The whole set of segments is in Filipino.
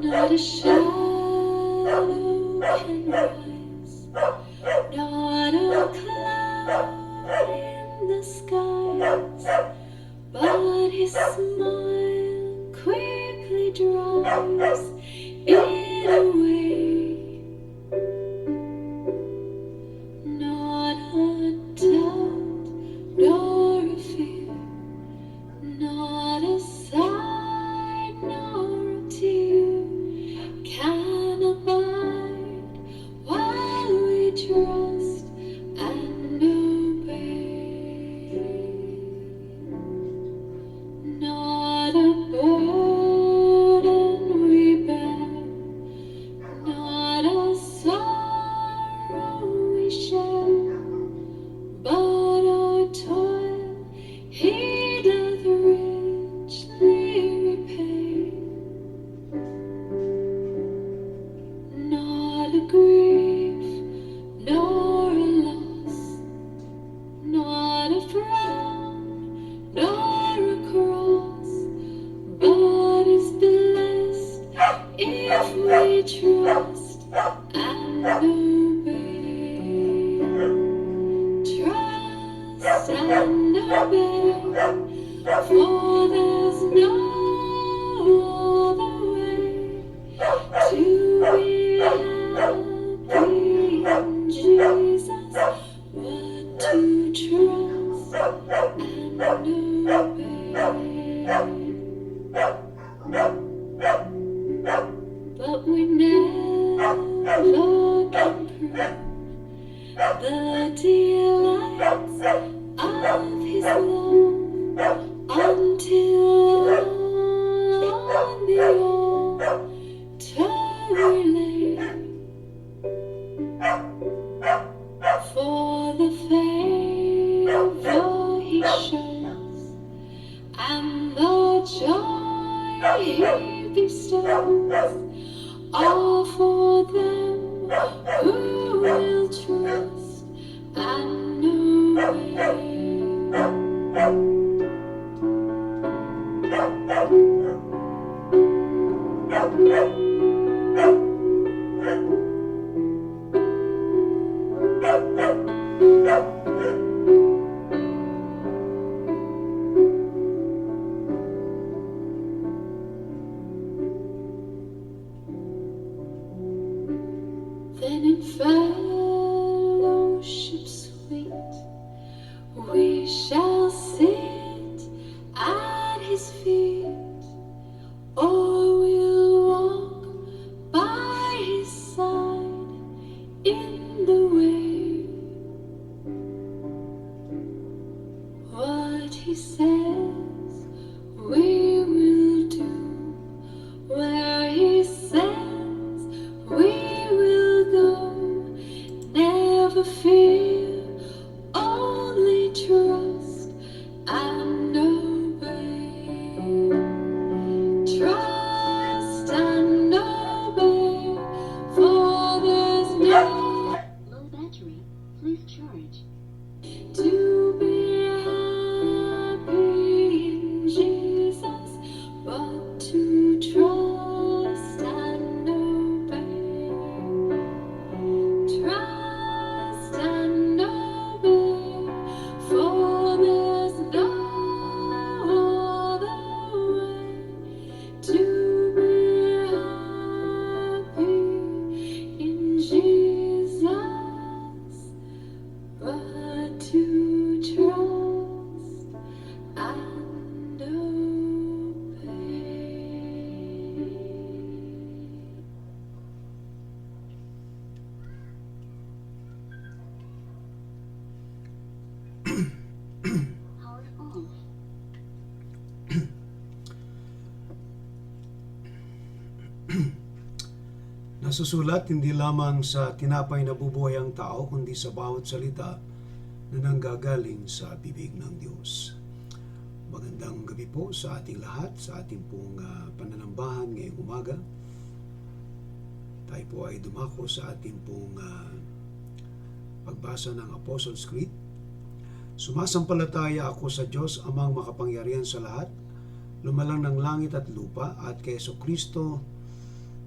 Not a shadow can rise, not a cloud in the skies, but his smile quickly drives it away. Not a doubt nor a fear, not a sigh nor a tear can abide while we trust and obey. Not a burden we bear, not a sorrow we share, but our toil he doth richly repay. Not a grief, nor a loss, not a frown, nor a cross, but is blessed if we trust and obey. Trust and obey, for there's no other way to be happy in Jesus, but to trust and obey. But we never can prove the delights of his love until on the altar we lay. For the favor he shows and the joy he bestows are for them who will trust and obey. Then in fellowship sweet we shall sit at his feet, or we'll walk by his side in the way. What he says we will do, where he says we will go. Never fear, only trust and obey. Trust and obey, for there's no Low battery, please charge. to be happy in Jesus, but to trust and obey. Trust and obey, for there's no other way to be happy in Jesus, but to trust and obey. Power off. Nasusulat hindi lamang sa tinapay na bubuhay ang tao, kundi sa bawat salita na nanggagaling sa bibig ng Diyos. Magandang gabi po sa ating lahat, sa ating pong pananambahan ngayong umaga. Tayo po ay dumako sa ating pong pagbasa ng Apostles' Creed. Sumasampalataya ako sa Diyos amang makapangyarihan sa lahat, lumalang ng langit at lupa, at kay Jesucristo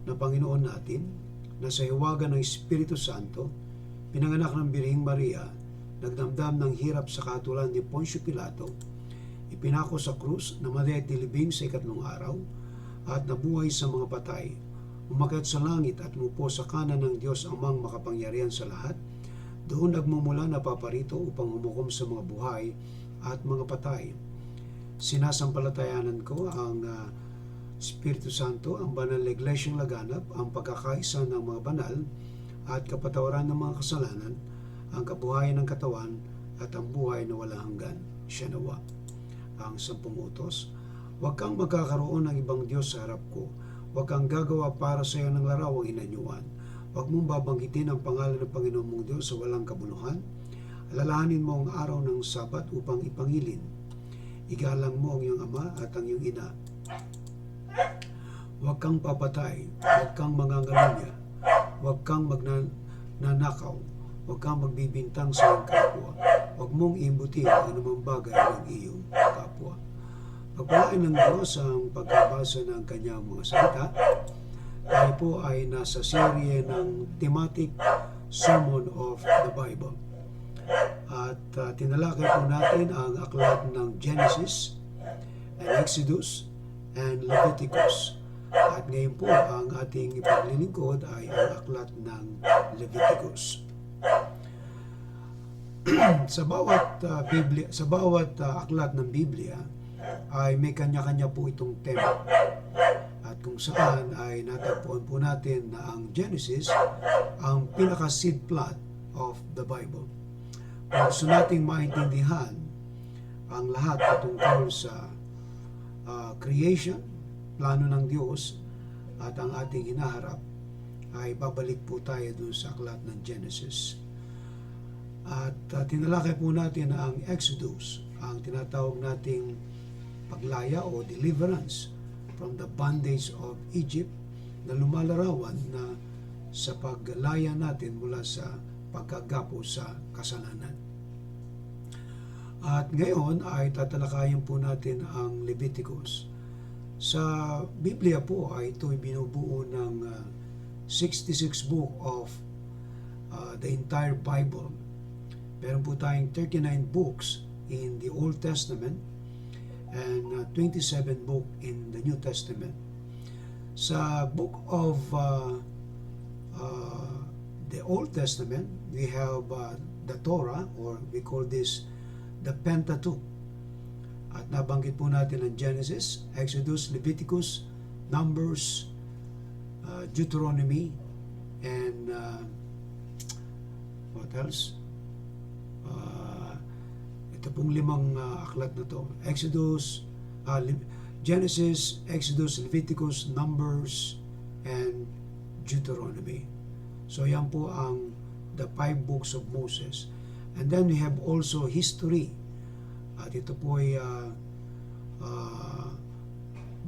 na Panginoon natin, na sa hiwaga ng Espiritu Santo, pinanganak ng Birhing Maria, nagdamdam ng hirap sa katulad ni Poncio Pilato, ipinako sa krus, namatay at nilibing sa ikatlong araw, at nabuhay sa mga patay, umakyat sa langit at umupo sa kanan ng Diyos Amang makapangyarihan sa lahat. Doon nagmumula na paparito upang humukom sa mga buhay at mga patay. Sinasampalatayanan ko ang Espiritu Santo, ang banal na iglesyang laganap, ang pagkakaisa ng mga banal at kapatawaran ng mga kasalanan, ang kabuhayan ng katawan at ang buhay na walang hanggan. Siya nawa. Ang 10 utos. Huwag kang magkakaroon ng ibang Diyos sa harap ko. Huwag kang gagawa para sa iyo ng larawang inanyuan. Huwag mong babanggitin ang pangalan ng Panginoon mong Diyos sa walang kabuluhan. Alalahanin mo ang araw ng Sabat upang ipangilin. Igalang mo ang iyong ama at ang iyong ina. Huwag kang papatay. Huwag kang mangangalunya. Huwag kang magnanakaw. Huwag kang magbibintang sa iyong kapwa. Huwag mong imbutin ang anumang bagay ng iyong kapwa. Pagpalain ng Diyos ang pagkabasa ng kanyang mga salita. Tayo po ay nasa serye ng thematic Sermon of the Bible. At tinalakay po natin ang aklat ng Genesis, and Exodus, and Leviticus. At ngayon po ang ating ipaglilingkod ay ang aklat ng Leviticus. Sa bawat aklat ng Biblia ay may kanya-kanya po itong tema. At kung saan ay natagpuan po natin na ang Genesis ang pinaka-seed plot of the Bible. Kung gusto nating maintindihan ang lahat patungkol sa creation, plano ng Diyos at ang ating hinaharap, ay babalik po tayo dun sa aklat ng Genesis. At tinalakay po natin ang Exodus, ang tinatawag nating paglaya o deliverance from the bondage of Egypt, na lumalarawan na sa paglaya natin mula sa pagkagapo sa kasalanan. At ngayon ay tatalakayin po natin ang Leviticus. Sa Biblia po ay ito'y binubuo ng 66 book of the entire Bible. Meron po tayong 39 books in the Old Testament and 27 book in the New Testament. Sa book of the Old Testament, we have the Torah, or we call this the Pentateuch. At nabanggit po natin ang Genesis, Exodus, Leviticus, Numbers, Deuteronomy, and what else? Ito pong 5 aklat na to. Genesis, Exodus, Leviticus, Numbers, and Deuteronomy. So yan po ang the 5 books of Moses. And then we have also history. At ito po ay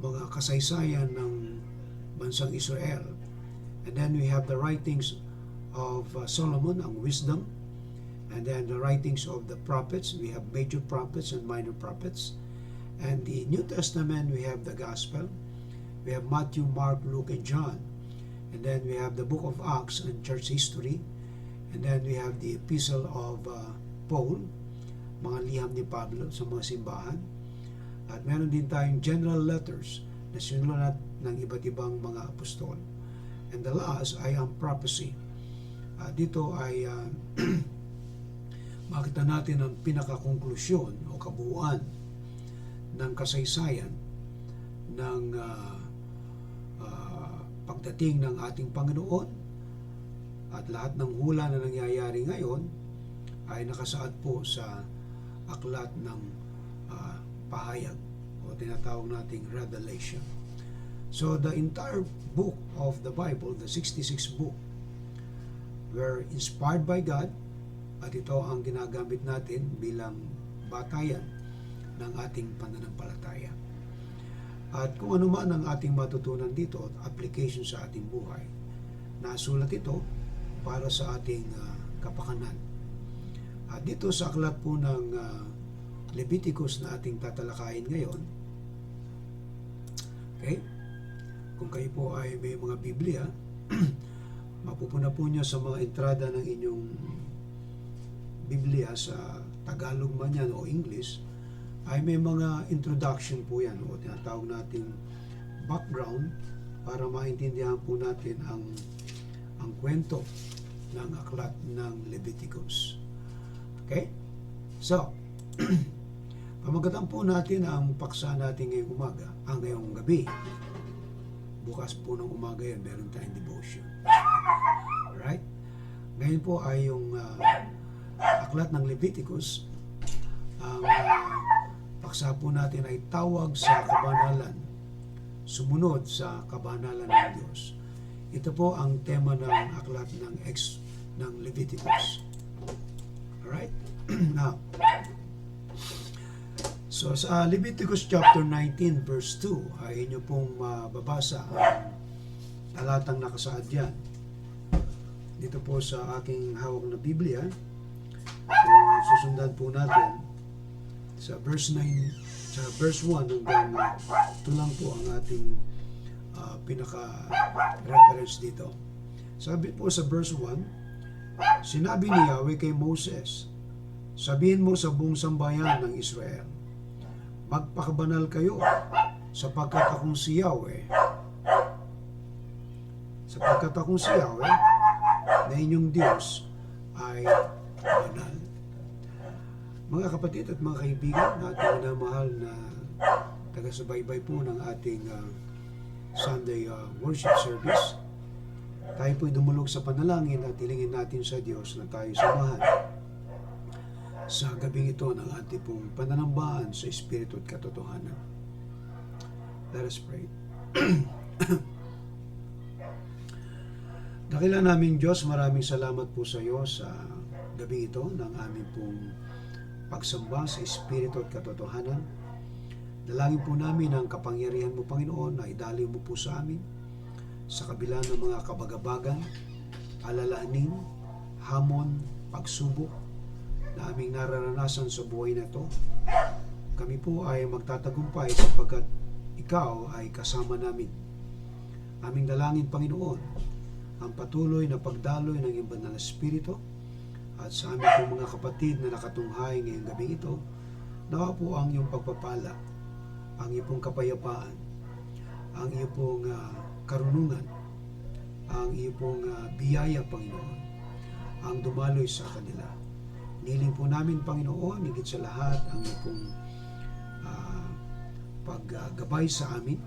mga kasaysayan ng bansang Israel. And then we have the writings of Solomon, ang wisdom. And then the writings of the prophets. We have major prophets and minor prophets. And the New Testament, we have the Gospel. We have Matthew, Mark, Luke, and John. And then we have the book of Acts and church history. And then we have the epistle of Paul, mga liham ni Pablo sa mga simbahan. At meron din tayong general letters na sinulat ng iba't ibang mga apostol. And the last ay ang prophecy. Dito ay makita natin ang pinakakonklusyon o kabuuan ng kasaysayan ng pagdating ng ating Panginoon, at lahat ng hula na nangyayari ngayon ay nakasaad po sa aklat ng pahayag o tinatawag nating Revelation. So the entire book of the Bible, the 66 book, were inspired by God, at ito ang ginagamit natin bilang batayan ng ating pananampalataya. At kung ano man ang ating matutunan dito at application sa ating buhay, nasulat ito para sa ating kapakanan. At dito sa aklat po ng Leviticus na ating tatalakayin ngayon, okay? kung kayo po ay may mga Biblia, mapupuna po nyo sa mga entrada ng inyong Biblia sa Tagalog man yan o English, ay may mga introduction po yan o tinatawag nating background para maintindihan po natin ang kwento ng aklat ng Leviticus. Okay? So, pamagatan po natin ang paksa natin ngayong umaga, ngayong gabi. Bukas po ng umaga yan, meron tayong devotion. Alright? Ngayon po ay yung aklat ng Leviticus. Ang paksa po natin ay tawag sa kabanalan, sumunod sa kabanalan ng Diyos. Ito po ang tema ng aklat ng Leviticus. Alright? Now, so sa Leviticus chapter 19 verse 2 ay inyo pong mababasa ang talatang nakasaad yan. Dito po sa aking hawak na Biblia, kung susundan po natin sa verse 9, sa verse 1 hanggang ito lang po ang ating pinaka-reference dito. Sabi po sa verse 1, sinabi ni Yahweh kay Moses, sabihin mo sa buong sambayan ng Israel, magpakabanal kayo sapagkat akong si Yahweh na inyong Diyos ay banal. Mga kapatid at mga kaibigan, ating minamahal na taga-subaybay po ng ating Sunday worship service, tayo po'y dumulog sa panalangin at hilingin natin sa Diyos na tayo samahan sa gabing ito ng ating pong pananambahan sa Espiritu at katotohanan. Let us pray. Dakila naming Diyos, maraming salamat po sa iyo sa gabing ito ng aming pong pagsamba sa Espiritu at katotohanan. Dalangin po namin ang kapangyarihan mo, Panginoon, na idaloy mo po sa amin sa kabila ng mga kabagabagan, alalahanin, hamon, pagsubok na aming nararanasan sa buhay na ito. Kami po ay magtatagumpay sapagkat ikaw ay kasama namin. Aming dalangin, Panginoon, ang patuloy na pagdaloy ng iyong banal na Espiritu at sa aming po mga kapatid na nakatunghay ngayong gabi ito, nawa po ang iyong pagpapala, ang iyong pong kapayapaan, ang iyong pong karunungan, ang iyong pong biyaya, Panginoon, ang dumaloy sa kanila. Niling po namin, Panginoon, higit sa lahat ang iyong pong paggabay sa amin.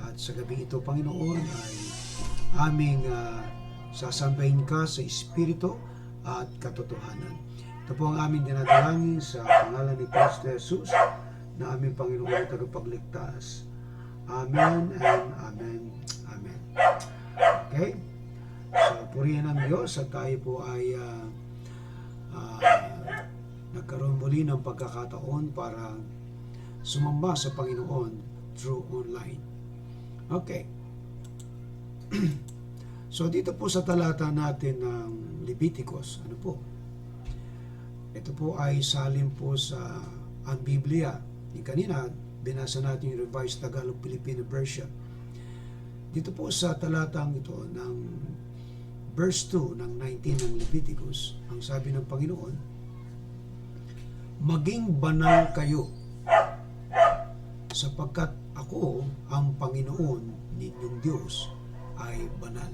At sa gabi ito, Panginoon, ay aming sasambahin ka sa Espiritu at katotohanan. Ito po ang aming dinadalangin sa pangalan ni Kristo Jesus na aming Panginoon at tagapagligtas. Amen and amen. Amen. Okay? So, purihan ng Diyos at tayo po ay nagkaroon muli ng pagkakataon para sumamba sa Panginoon through online. Okay. So, dito po sa talata natin ng Leviticus, ano po? Ito po ay salin po sa ang Biblia. Kanina, binasa natin yung Revised Tagalog Filipino Version. Dito po sa talatang ito ng verse 2 ng 19 ng Leviticus, ang sabi ng Panginoon, maging banal kayo sapagkat ako ang Panginoon ninyong Diyos ay banal.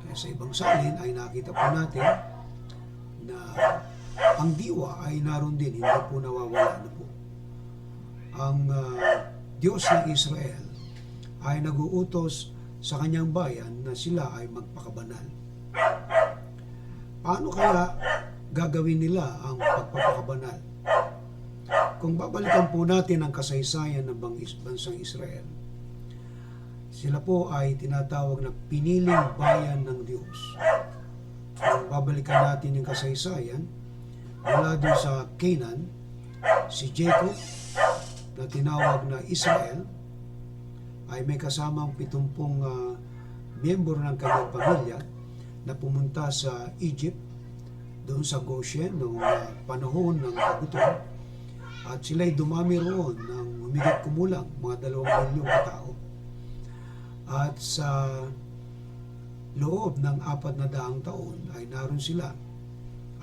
Kaya sa ibang salin ay nakita po natin na ang diwa ay naroon din, hindi po nawawala na po. Ang Diyos ng Israel ay nag-uutos sa kanyang bayan na sila ay magpakabanal. Paano kaya gagawin nila ang pagpapakabanal? Kung babalikan po natin ang kasaysayan ng bansang Israel, sila po ay tinatawag na piniling bayan ng Diyos. Kung babalikan natin yung kasaysayan, mula doon sa Canaan, si Jacob na tinawag na Israel ay may kasamang 70 miyembro ng kanyang pamilya na pumunta sa Egypt, doon sa Goshen noong panahon ng kagutom, at sila'y dumami roon ng humigit kumulang mga 2 milyong katao. At sa loob ng 400 taon ay naroon sila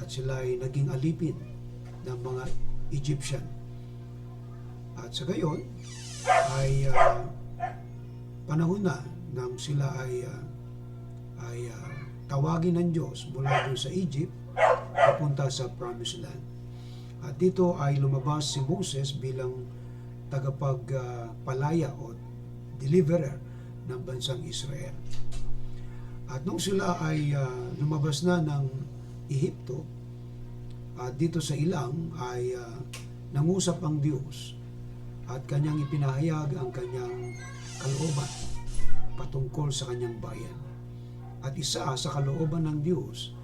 at sila ay naging alipin ng mga Egyptian. At sa gayon ay panahon na nang sila ay tawagin ng Diyos mula doon sa Egypt papunta sa Promised Land. At dito ay lumabas si Moses bilang tagapagpalaya o deliverer ng bansang Israel. At nung sila ay lumabas na ng Ehipto, dito sa ilang ay nangusap ang Diyos at kanyang ipinahayag ang kanyang kalooban patungkol sa kanyang bayan. At isa sa kalooban ng Diyos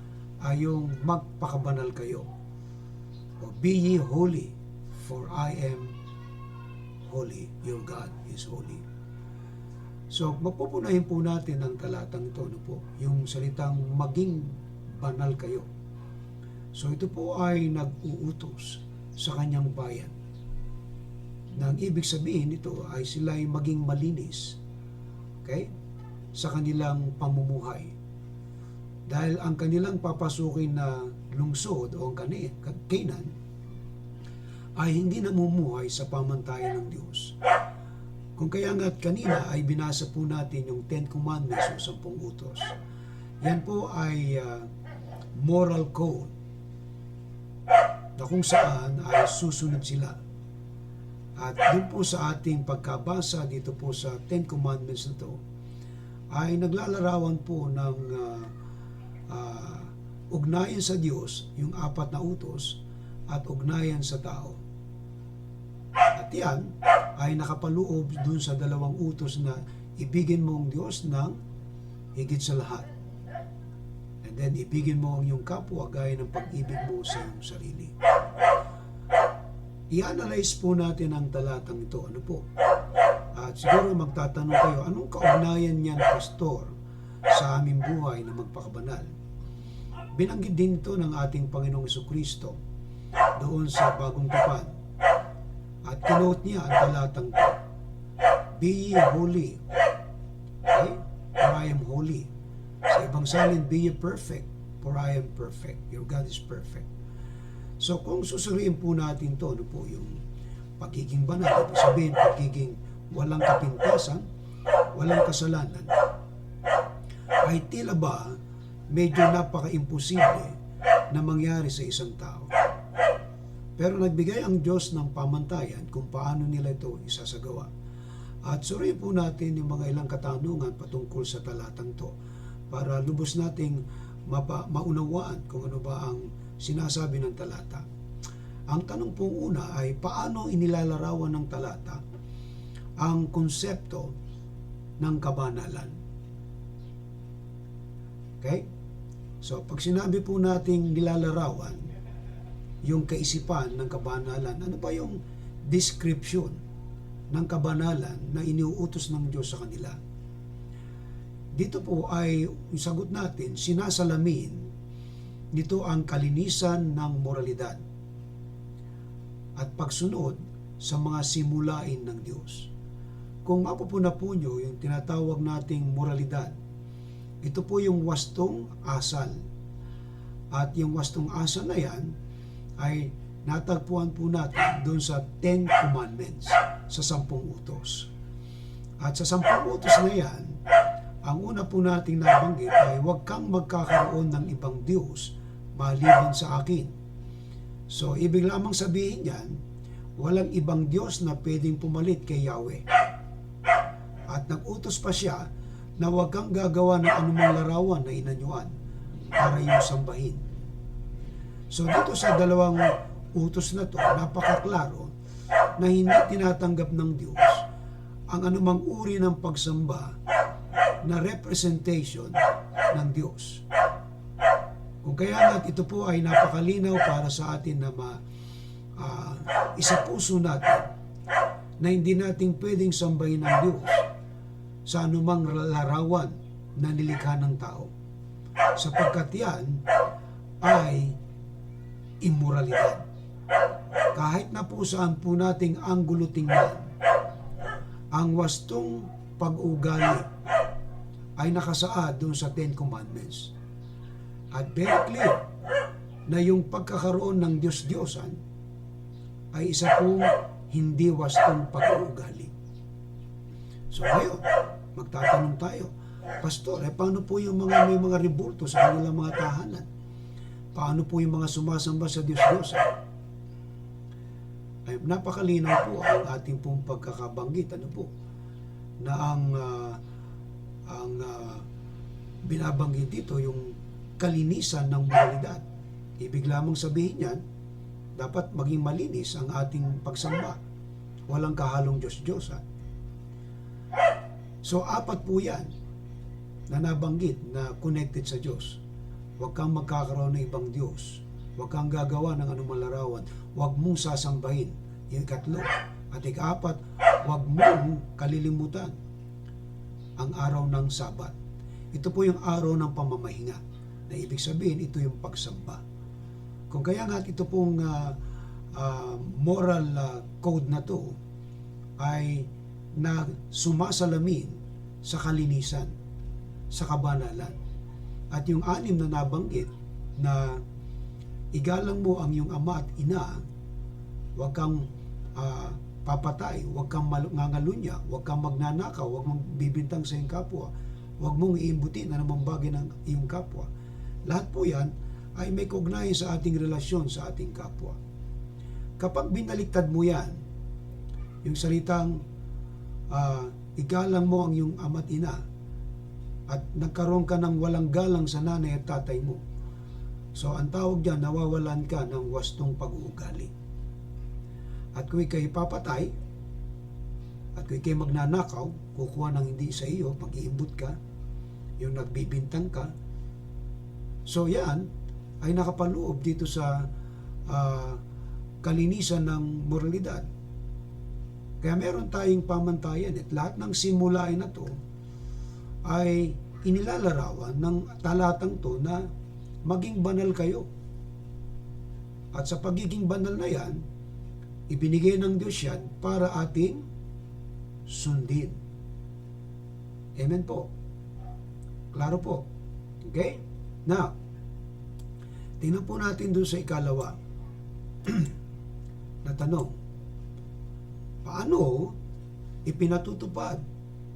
ay yung magpakabanal kayo. O be ye holy, for I am holy, your God is holy. So, mapupunahin po natin ang talatang ito, no po, yung salitang maging banal kayo. So, ito po ay nag-uutos sa kanyang bayan. Nang ibig sabihin nito ay sila ay maging malinis, okay, sa kanilang pamumuhay. Dahil ang kanilang papasukin na lungsod o Canaan ay hindi namumuhay sa pamantayan ng Diyos. Kung kaya nga't kanina ay binasa po natin yung 10 Commandments o 10 utos. Yan po ay moral code na kung saan ay susunod sila. At doon po sa ating pagkabasa dito po sa 10 Commandments na to, ay naglalarawan po ng ugnayan sa Diyos, yung 4 na utos, at ugnayan sa tao. At yan ay nakapaloob dun sa 2 utos na ibigin mo ang Diyos ng higit sa lahat. And then ibigin mo ang iyong kapwa gaya ng pag-ibig mo sa iyong sarili. I-analyze po natin ang talatang ito. Ano po? At siguro magtatanong kayo, anong kaugnayan niyan, Pastor, sa aming buhay na magpakabanal? Binanggit din ito ng ating Panginoong Jesucristo doon sa Bagong Tipan. At kinote niya ang talatang ito. Be ye holy. Okay? For I am holy. Sa ibang salin, be ye perfect. For I am perfect. Your God is perfect. So kung susuriin po natin ito, ano po yung pagiging banal, ibig sabihin pagiging walang kapintasan, walang kasalanan, ay tila ba medyo napaka-imposible na mangyari sa isang tao. Pero nagbigay ang Diyos ng pamantayan kung paano nila ito isasagawa. At suriin po natin yung mga ilang katanungan patungkol sa talatang to para lubos nating maunawaan kung ano ba ang sinasabi ng talata. Ang tanong pong una ay paano inilalarawan ng talata ang konsepto ng kabanalan. Okay? So, pag sinabi po nating nilalarawan yung kaisipan ng kabanalan, ano ba yung description ng kabanalan na iniuutos ng Diyos sa kanila? Dito po ay, yung sagot natin, sinasalamin nito ang kalinisan ng moralidad at pagsunod sa mga simulain ng Diyos. Kung mapupuna po nyo yung tinatawag nating moralidad, ito po yung wastong asal. At yung wastong asal na yan ay natagpuan po natin doon sa 10 Commandments, sa 10 utos. At sa 10 utos na yan, ang una po nating nabanggit ay huwag kang magkakaroon ng ibang Diyos maliban sa akin. So, ibig lamang sabihin yan, walang ibang Diyos na pwedeng pumalit kay Yahweh. At nag-utos pa siya na huwag kang gagawa ng anumang larawan na inanyuan para iyong sambahin. So, dito sa 2 utos na to, napakaklaro na hindi tinatanggap ng Diyos ang anumang uri ng pagsamba na representation ng Diyos. Kung kaya nga ito po ay napakalinaw para sa atin na isapuso natin na hindi natin pwedeng sambahin ang Diyos sa anumang larawan na nilikha ng tao. Sapagkat yan ay immoralidad. Kahit na po saan po nating anggulo tingnan, ang wastong pag-ugali ay nakasaad doon sa Ten Commandments. At very clear na yung pagkakaroon ng Diyos-Diyosan ay isa pong hindi wastong pag-uugali. So ngayon, magtatanong tayo, Pastor, paano po yung mga may mga rebulto sa kanilang mga tahanan? Paano po yung mga sumasamba sa Diyos-Diyosan? Ay napakalinaw po ang ating pong pagkakabanggit, ano po, na ang binabanggit dito yung kalinisan ng moralidad. Ibig lamang sabihin yan, dapat maging malinis ang ating pagsamba. Walang kahalong Diyos-Diyosan. So, 4 po yan na nabanggit na connected sa Diyos. Huwag kang magkakaroon ng ibang Diyos. Huwag kang gagawa ng anumang larawan. Huwag mong sasambahin. Yung 3. At 4, huwag mong kalilimutan ang araw ng Sabat. Ito po yung araw ng pamamahinga. Na ibig sabihin, ito yung pagsamba. Kung kaya nga ito pong moral code na to ay na sumasalamin sa kalinisan, sa kabanalan. At yung 6 na nabanggit na igalang mo ang iyong ama at ina, huwag kang papatay, huwag kang mangangalunya, huwag kang magnanakaw, huwag mong bibintang sa iyong kapwa, huwag mong iimbutin na namang bagay ng iyong kapwa. Lahat po yan ay may kaugnayan sa ating relasyon sa ating kapwa. Kapag binaliktad mo yan, yung salitang igalang mo ang iyong ama at ina, at nagkaroon ka ng walang galang sa nanay at tatay mo. So, ang tawag dyan, nawawalan ka ng wastong pag-uugali. At kung ikay papatay, at kung ikay magnanakaw, kukuha ng hindi sa iyo, mag-iimbut ka, yung nagbibintang ka. So, yan ay nakapaloob dito sa kalinisan ng moralidad. Kaya meron tayong pamantayan at lahat ng simulain na to ay inilalarawan ng talatang to na maging banal kayo. At sa pagiging banal na yan, ibinigay ng Diyos yan para ating sundin. Amen po. Klaro po. Okay? Now, tingnan po natin doon sa 2 na tanong. Paano ipinatutupad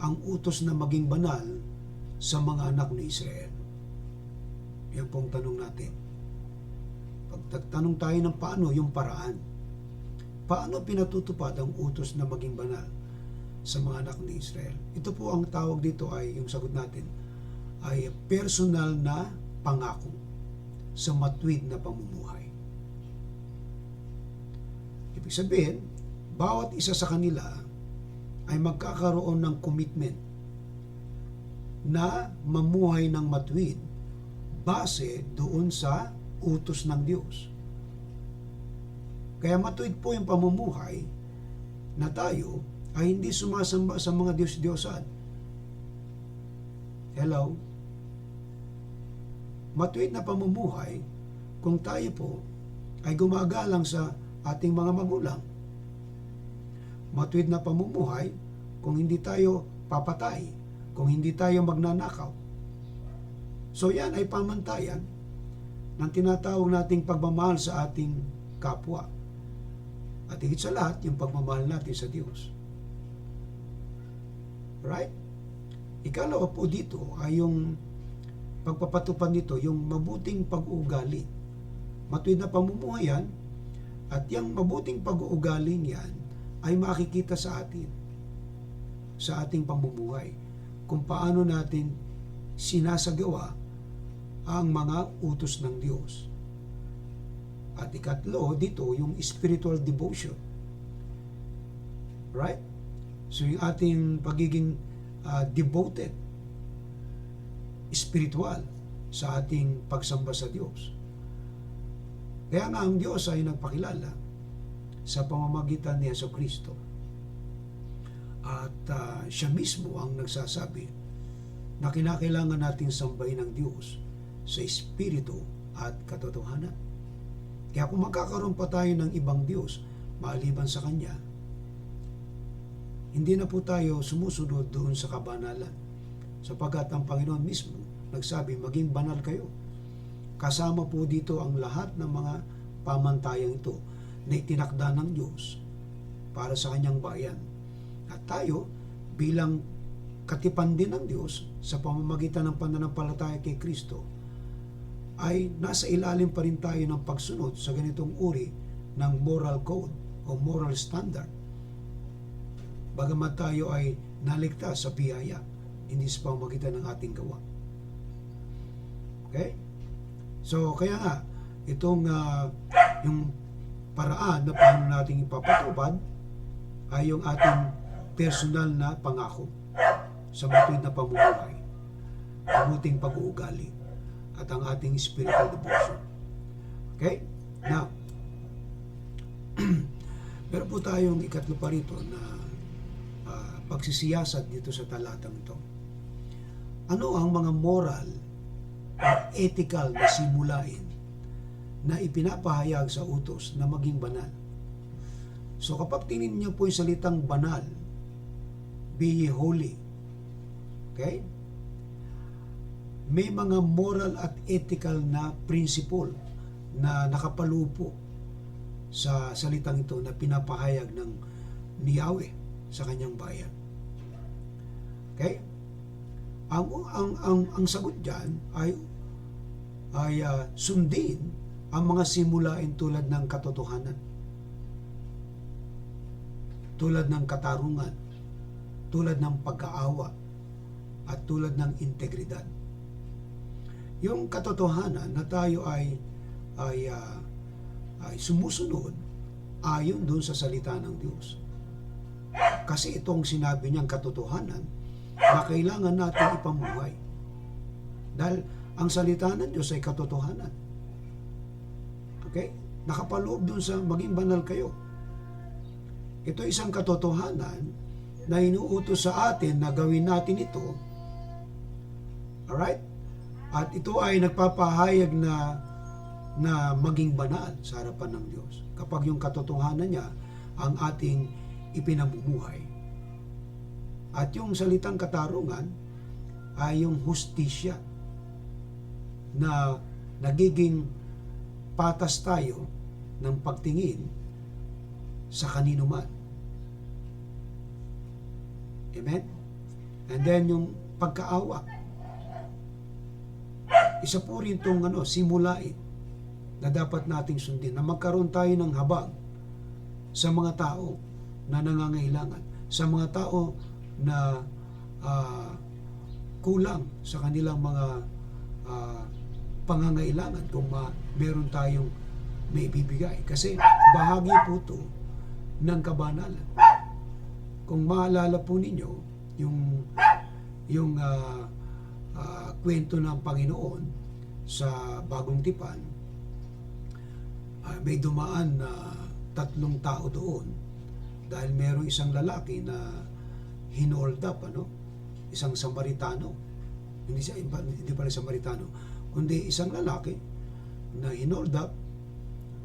ang utos na maging banal sa mga anak ni Israel? Yan pong tanong natin. Pagtatanong tayo ng paano, yung paraan. Paano pinatutupad ang utos na maging banal sa mga anak ni Israel? Ito po ang tawag dito ay, yung sagot natin, ay personal na pangako sa matuwid na pamumuhay. Ibig sabihin, bawat isa sa kanila ay magkakaroon ng commitment na mamuhay ng matuwid base doon sa utos ng Diyos. Kaya matuwid po yung pamumuhay na tayo ay hindi sumasamba sa mga Diyos-Diyosan. Hello? Matuwid na pamumuhay kung tayo po ay gumagalang sa ating mga magulang. Matuwid na pamumuhay kung hindi tayo papatay, kung hindi tayo magnanakaw. So yan ay pamantayan ng tinatawag nating pagmamahal sa ating kapwa. At higit sa lahat, yung pagmamahal natin sa Diyos. Right? Ikalawa po dito ay yung pagpapatupad nito, yung mabuting pag-uugali. Matuwid na pamumuhay yan, at yung mabuting pag-uugaling yan ay makikita sa atin, sa ating pamumuhay, kung paano natin sinasagawa ang mga utos ng Diyos. At 3 dito, yung spiritual devotion. Right? So yung ating pagiging devoted, spiritual sa ating pagsamba sa Diyos. Kaya nga ang Diyos ay nagpakilala sa pamamagitan ni Jesucristo. At siya mismo ang nagsasabi na kinakailangan nating sambahin ng Diyos sa espiritu at katotohanan. Kaya kung magkakaroon pa tayo ng ibang Diyos maliban sa Kanya, hindi na po tayo sumusunod doon sa kabanalan. Sapagkat ang Panginoon mismo nagsabi, maging banal kayo. Kasama po dito ang lahat ng mga pamantayang ito na itinakda ng Diyos para sa kanyang bayan. At tayo, bilang katipan din ng Diyos sa pamamagitan ng pananampalataya kay Kristo, ay nasa ilalim pa rin tayo ng pagsunod sa ganitong uri ng moral code o moral standard. Bagamat tayo ay naligtas sa biyaya, hindi sa pamamagitan ng ating gawa. Okay? So, kaya nga, itong yung paraan na paano natin ipapatupad ay yung ating personal na pangako sa matuwid na pamumuhay, mabuting pag-uugali, at ang ating spiritual devotion. Okay? Now, meron po tayong ikatlo pa rito na pagsisiyasat dito sa talatang ito. Ano ang mga moral at ethical na simulain na ipinapahayag sa utos na maging banal? So kapag tingin niyo po yung salitang banal, be ye holy. Okay? May mga moral at ethical na principle na nakapalupo sa salitang ito na pinapahayag ng ni Yahweh sa kanyang bayan. Okay? Ang sagot diyan ay sundin ang mga simulain tulad ng katotohanan, tulad ng katarungan, tulad ng pagkaawa, at tulad ng integridad. Yung katotohanan na tayo ay sumusunod ayon doon sa salita ng Diyos. Kasi itong sinabi niyang katotohanan na kailangan natin ipamuhay. Dahil ang salita ng Diyos ay katotohanan. Okay? Nakapaloob doon sa maging banal kayo. Ito isang katotohanan na inuutos sa atin na gawin natin ito. Alright? At ito ay nagpapahayag na maging banal sa harapan ng Diyos. Kapag yung katotohanan niya ang ating ipinamumuhay. At yung salitang katarungan ay yung hustisya na nagiging patas tayo ng pagtingin sa kanino man. Amen? And then yung pagkaawa. Isa po rin itong simulain na dapat nating sundin, na magkaroon tayo ng habag sa mga tao na nangangailangan, sa mga tao na kulang sa kanilang mga pangangailangan kung meron tayong may bibigay. Kasi bahagi po ito ng kabanalan. Kung maalala po ninyo yung kwento ng Panginoon sa Bagong Tipan, may dumaan na 3 tao doon dahil merong isang lalaki na hinold up, isang Samaritano, hindi pala Samaritano, kundi isang lalaki na hinold up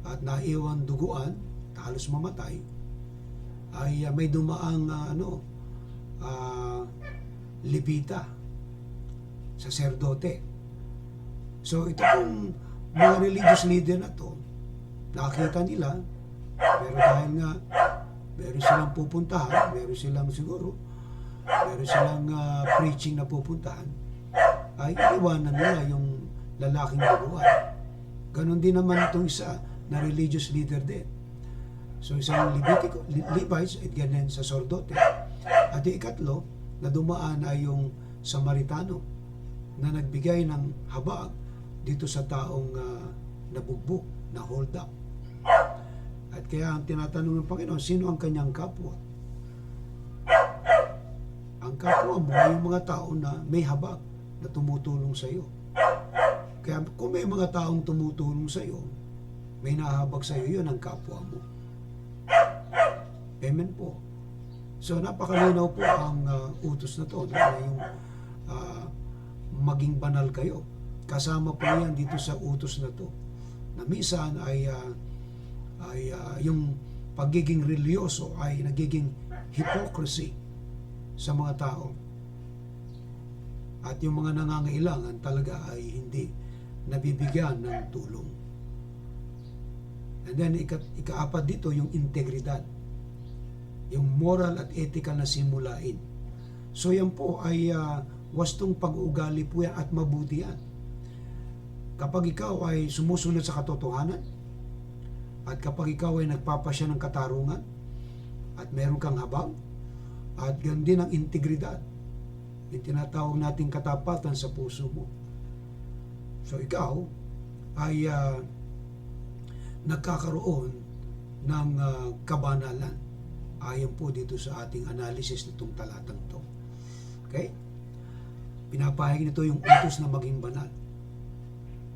at naiwan duguan, halos mamatay, ay may dumaang Levita, saserdote. So ito pong mga religious leader na to, nakita nila, pero dahil nga meron silang pupuntahan, meron silang preaching na pupuntahan, ay iwanan nila yung lalaking duguan. Ganon din naman itong isa na religious leader din. So isang Levites at ganyan sa sordote. At yung ikatlo na dumaan ay yung Samaritano na nagbigay ng habag dito sa taong nabugbog, na hold up. At kaya ang tinatanong ng Panginoon, sino ang kanyang kapwa? Ang kapwa mo ay yung mga tao na may habag na tumutulong sa iyo. Kaya kung may mga taong tumutulong sa iyo, may nahabag sa iyo, yun ang kapwa mo. Amen po. So napakalinaw po ang utos na to, na yung maging banal kayo. Kasama po yan dito sa utos na to, na minsan ay yung pagiging religyoso ay nagiging hypocrisy sa mga tao. At yung mga nangangailangan talaga ay hindi nabibigyan ng tulong. And then ikaapat dito yung integridad, yung moral at ethical na simulain. So yan po ay wastong pag-uugali po yan at mabuti yan. Kapag ikaw ay sumusunod sa katotohanan, at kapag ikaw ay nagpapasya ng katarungan, at meron kang habag, at ganun din ang integridad, yung tinatawag nating katapatan sa puso mo. So ikaw ay nagkakaroon ng kabanalan ayon po dito sa ating analysis nitong talatang to. Okay? Pinapahayag nito yung utos na maging banal,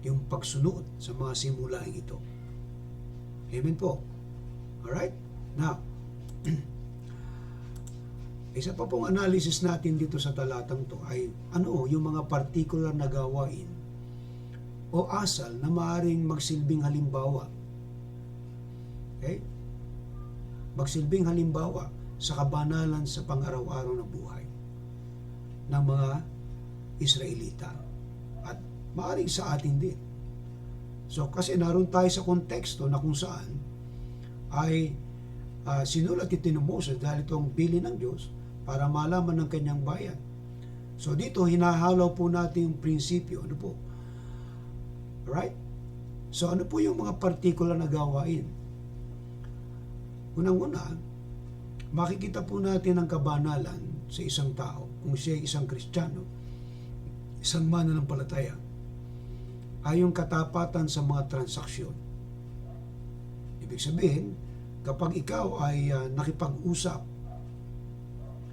yung pagsunod sa mga simulaing ito. Amen po. Alright? Now, isa pa pong analysis natin dito sa talatang to ay ano yung mga particular na gawain o asal na maaaring magsilbing halimbawa. Okay? Magsilbing halimbawa sa kabanalan sa pang-araw-araw na buhay ng mga Israelita at maaaring sa atin din. So kasi naroon tayo sa konteksto na kung saan ay sinulat ito ni Moses dahil itong bilin ng Diyos para malaman ng kanyang bayan. So dito hinahalaw po natin yung prinsipyo. Ano po? Right? So ano po yung mga particular na gawain? Unang-una, makikita po natin ang kabanalan sa isang tao kung siya ay isang Kristiyano, isang mananampalataya, ay yung katapatan sa mga transaksyon. Ibig sabihin, kapag ikaw ay nakipag-usap,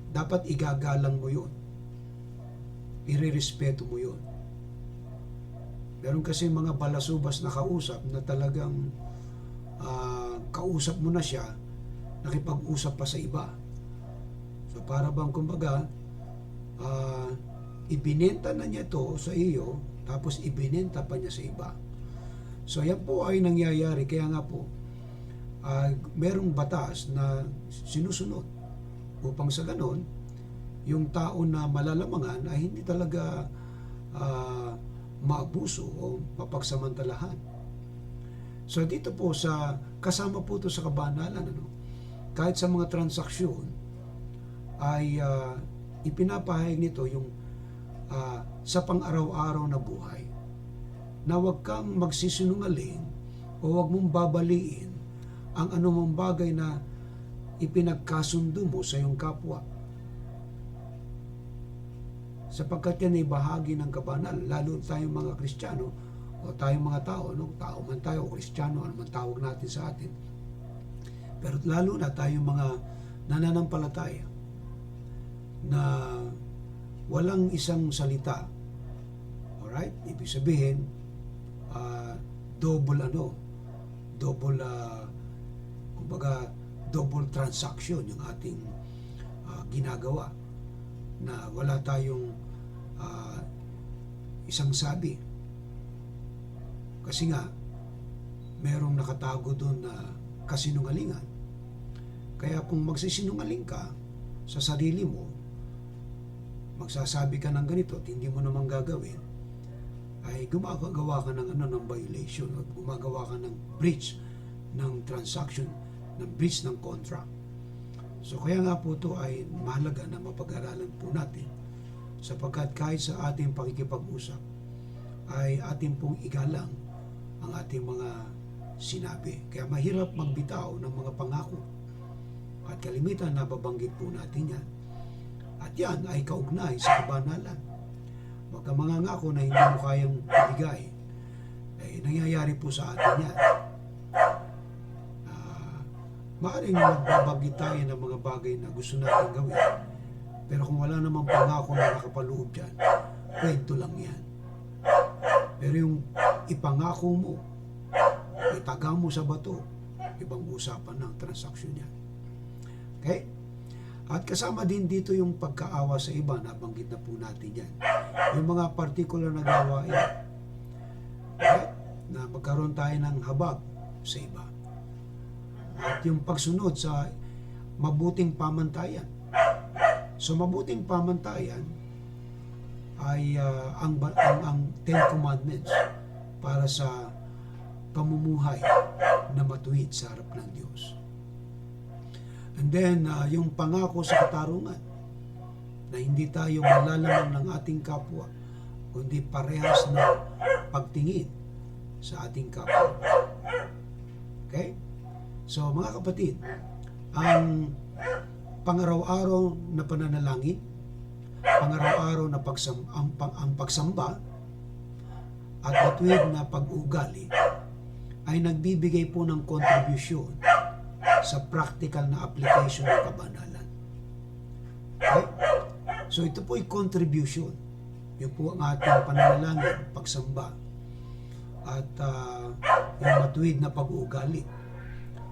dapat igagalang mo yun. Irerespeto mo yun. Meron kasi mga balasubas na kausap na talagang kausap mo na siya, nakipag-usap pa sa iba. So para bang kumbaga, ibinenta na niya to sa iyo, tapos ibinenta pa niya sa iba. So yan po ay nangyayari, kaya nga po, merong batas na sinusunod upang sa ganon, yung tao na malalamangan ay hindi talaga maabuso o mapagsamantalahan. So dito po sa kasama po ito sa kabanalan, ano, kahit sa mga transaksyon ay ipinapahayag nito yung sa pang-araw-araw na buhay na huwag kang magsisinungaling o huwag mong babaliin ang anumang bagay na ipinagkasundo mo sa iyong kapwa, sapagkat yan ay bahagi ng kabanalan. Lalo tayong mga Kristiyano o tayong mga tao, no? Tao man tayo o Kristiyano, ano man tawag natin sa atin, pero lalo na tayong mga nananampalataya na walang isang salita. Alright? Ibig sabihin, double transaction yung ating ginagawa, na wala tayong isang sabi. Kasi nga, merong nakatago doon na kasinungalingan. Kaya kung magsisinungaling ka sa sarili mo, magsasabi ka ng ganito at hindi mo naman gagawin, ay gumagawa ka ng violation o gumagawa ka ng breach ng transaction, ng breach ng contract. So kaya nga po ito ay mahalaga na mapag-aralan po natin, sapagkat kahit sa ating pakikipag-usap ay ating pong igalang ang ating mga sinabi. Kaya mahirap magbitaw ng mga pangako at kalimitan nababanggit po natin yan. At yan ay kaugnay sa kabanalan. Huwag kang mangangako na hindi mo kayang ibigay. Nangyayari po sa atin yan. Maaaring magbabanggit tayo ng mga bagay na gusto natin gawin. Pero kung wala namang pangako na nakapaloob dyan, kwento lang yan. Pero yung ipangako mo, itaga mo sa bato, ibang usapan ng transaksyon yan. Okay? At kasama din dito yung pagkaawa sa iba, nabanggit na po natin yan. Yung mga particular na gawain, right? Na magkaroon tayo ng habag sa iba. At yung pagsunod sa mabuting pamantayan. So mabuting pamantayan ay ang Ten Commandments para sa pamumuhay na matuwid sa harap ng Diyos. And then, yung pangako sa katarungan na hindi tayo malalamang ng ating kapwa, kundi parehas na pagtingin sa ating kapwa. Okay? So, mga kapatid, ang pang-araw-araw na pananalangin, pang-araw-araw na ang pagsamba at matuwid na pag-ugali ay nagbibigay po ng kontribusyon sa practical na application ng kabanalan. Okay? So ito po ay contribution. Yun po ang ating pananalangin, pagsamba at yung matuwid na pag-uugali.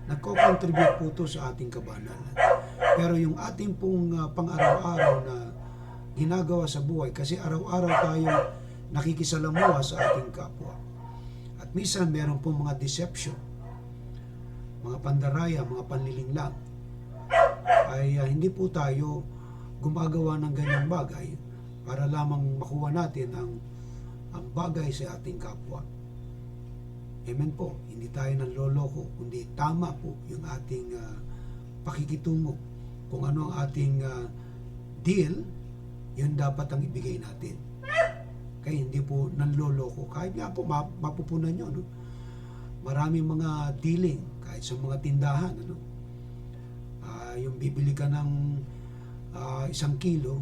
Nagko-contribute po ito sa ating kabanalan. Pero yung ating pong pang-araw-araw na ginagawa sa buhay, kasi araw-araw tayong nakikisalamuha sa ating kapwa. At minsan meron pong mga deception, mga pandaraya, mga panlilinglang, ay hindi po tayo gumagawa ng ganyang bagay para lamang makuha natin ang bagay sa ating kapwa. Amen po, hindi tayo nanloloko, kundi tama po yung ating pakikitungo. Kung ano ang ating deal, yun dapat ang ibigay natin. Kaya hindi po nanloloko. Kahit nga po mapupunan nyo, no? Maraming mga dealing, kahit sa mga tindahan, ano? Yung bibili ka ng 1 kilo,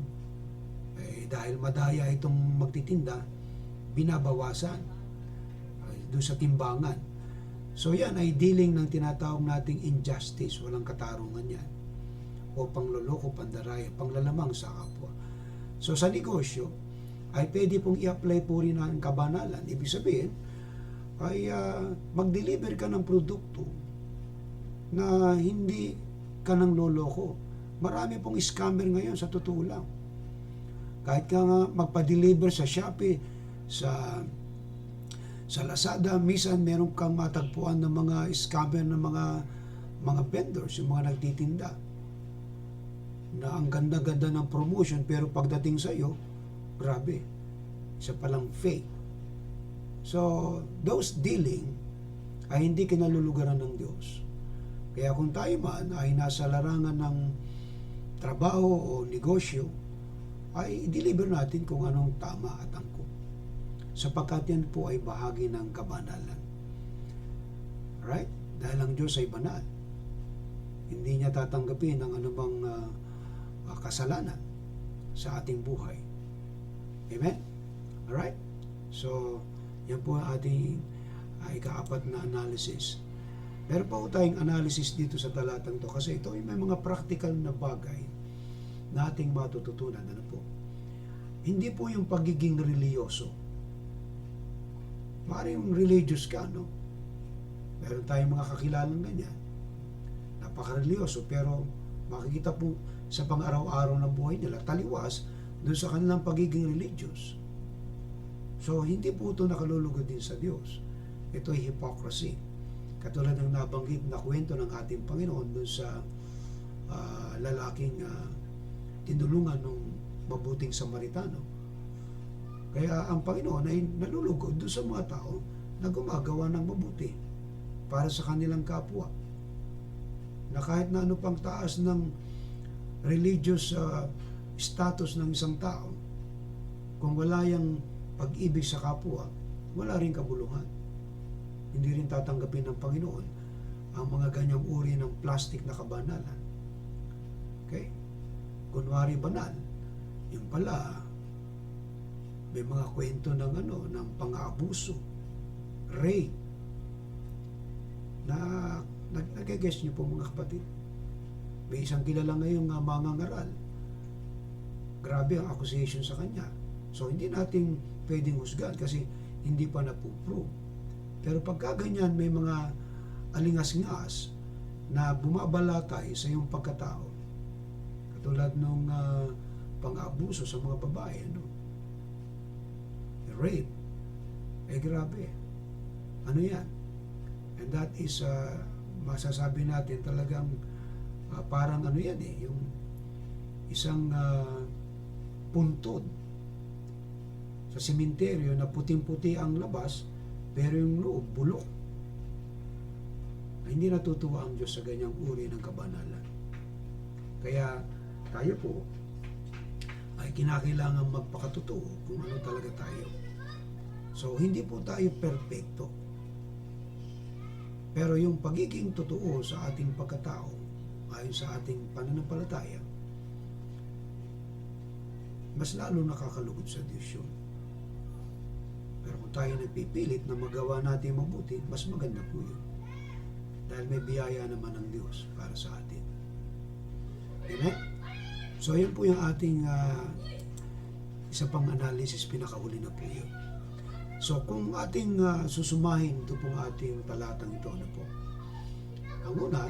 dahil madaya itong magtitinda, binabawasan doon sa timbangan. So yan ay dealing ng tinatawag nating injustice, walang katarungan yan. O pangloloko, pandaraya, panglalamang sa kapwa. So sa negosyo, ay pwede pong i-apply po rin ang kabanalan. Ibig sabihin, ay mag-deliver ka ng produkto na hindi ka nang loloko. Marami pong scammer ngayon sa totoo lang. Kahit ka nga magpa-deliver sa Shopee, sa Lazada, minsan meron kang matagpuan ng mga scammer ng mga vendors, yung mga nagtitinda, na ang ganda-ganda ng promotion, pero pagdating sa iyo, grabe, isa palang fake. So, those dealing ay hindi kinalulugaran ng Diyos. Kaya kung tayo man ay nasa larangan ng trabaho o negosyo, ay i-deliver natin kung anong tama at angkop. Sapagkat yan po ay bahagi ng kabanalan. Right? Dahil ang Diyos ay banal. Hindi niya tatanggapin ang anumang kasalanan sa ating buhay. Amen? Alright? So, yan po ang ating ika-4 na analysis. Meron pa po tayong analysis dito sa talatang to kasi ito ay may mga practical na bagay na ating matututunan. Ano po? Hindi po yung pagiging reliyoso. Maaaring religious ka, no? Meron tayong mga kakilalang ganyan. Napaka-religyoso, pero makikita po sa pang-araw-araw ng buhay nila, taliwas doon sa kanilang pagiging religious. So, hindi po ito nakalulugod din sa Diyos. Ito ay hypocrisy. Katulad ng nabanggit na kwento ng ating Panginoon doon sa lalaking tinulungan ng mabuting Samaritano. Kaya ang Panginoon ay nalulugod doon sa mga tao na gumagawa ng mabuti para sa kanilang kapwa. Na kahit na ano pang taas ng religious status ng isang tao, kung wala yung pag-ibig sa kapwa, wala rin kabuluhan. Hindi rin tatanggapin ng Panginoon ang mga ganyang uri ng plastic na kabanalan. Okay? Kunwari banal, yung pala, may mga kwento ng ng pang-aabuso, rape, na nag-guess niyo po mga kapatid. May isang kilala ngayong mangangaral. Grabe ang accusation sa kanya. So, hindi natin pwedeng husgan kasi hindi pa napuprove. Pero pagka ganyan, may mga alingas-ngas na bumabalatay sa iyong pagkatao. Katulad nung pang-abuso sa mga babae, rape. Grabe. Ano yan? And that is, masasabi natin talagang parang ano yan yung isang puntod sa sementeryo na puting-puti ang labas pero yung loob bulok. Hindi natutuwa ang Diyos sa ganyang uri ng kabanalan. Kaya tayo po ay kinakailangan magpakatotoo kung ano talaga tayo. So hindi po tayo perfecto. Pero yung pagiging totoo sa ating pagkatao ayon sa ating pananampalataya, mas lalo nakakalugod sa Diyos yun. Pero kung tayo nagpipilit na magawa natin mabuti, mas maganda po yun. Dahil may biyaya naman ng Diyos para sa atin. Amen? So yun po yung ating isa pang analysis, pinakahuli na po yun. So kung ating susumahin ito pong ating talatang ito, ano po? Ang una,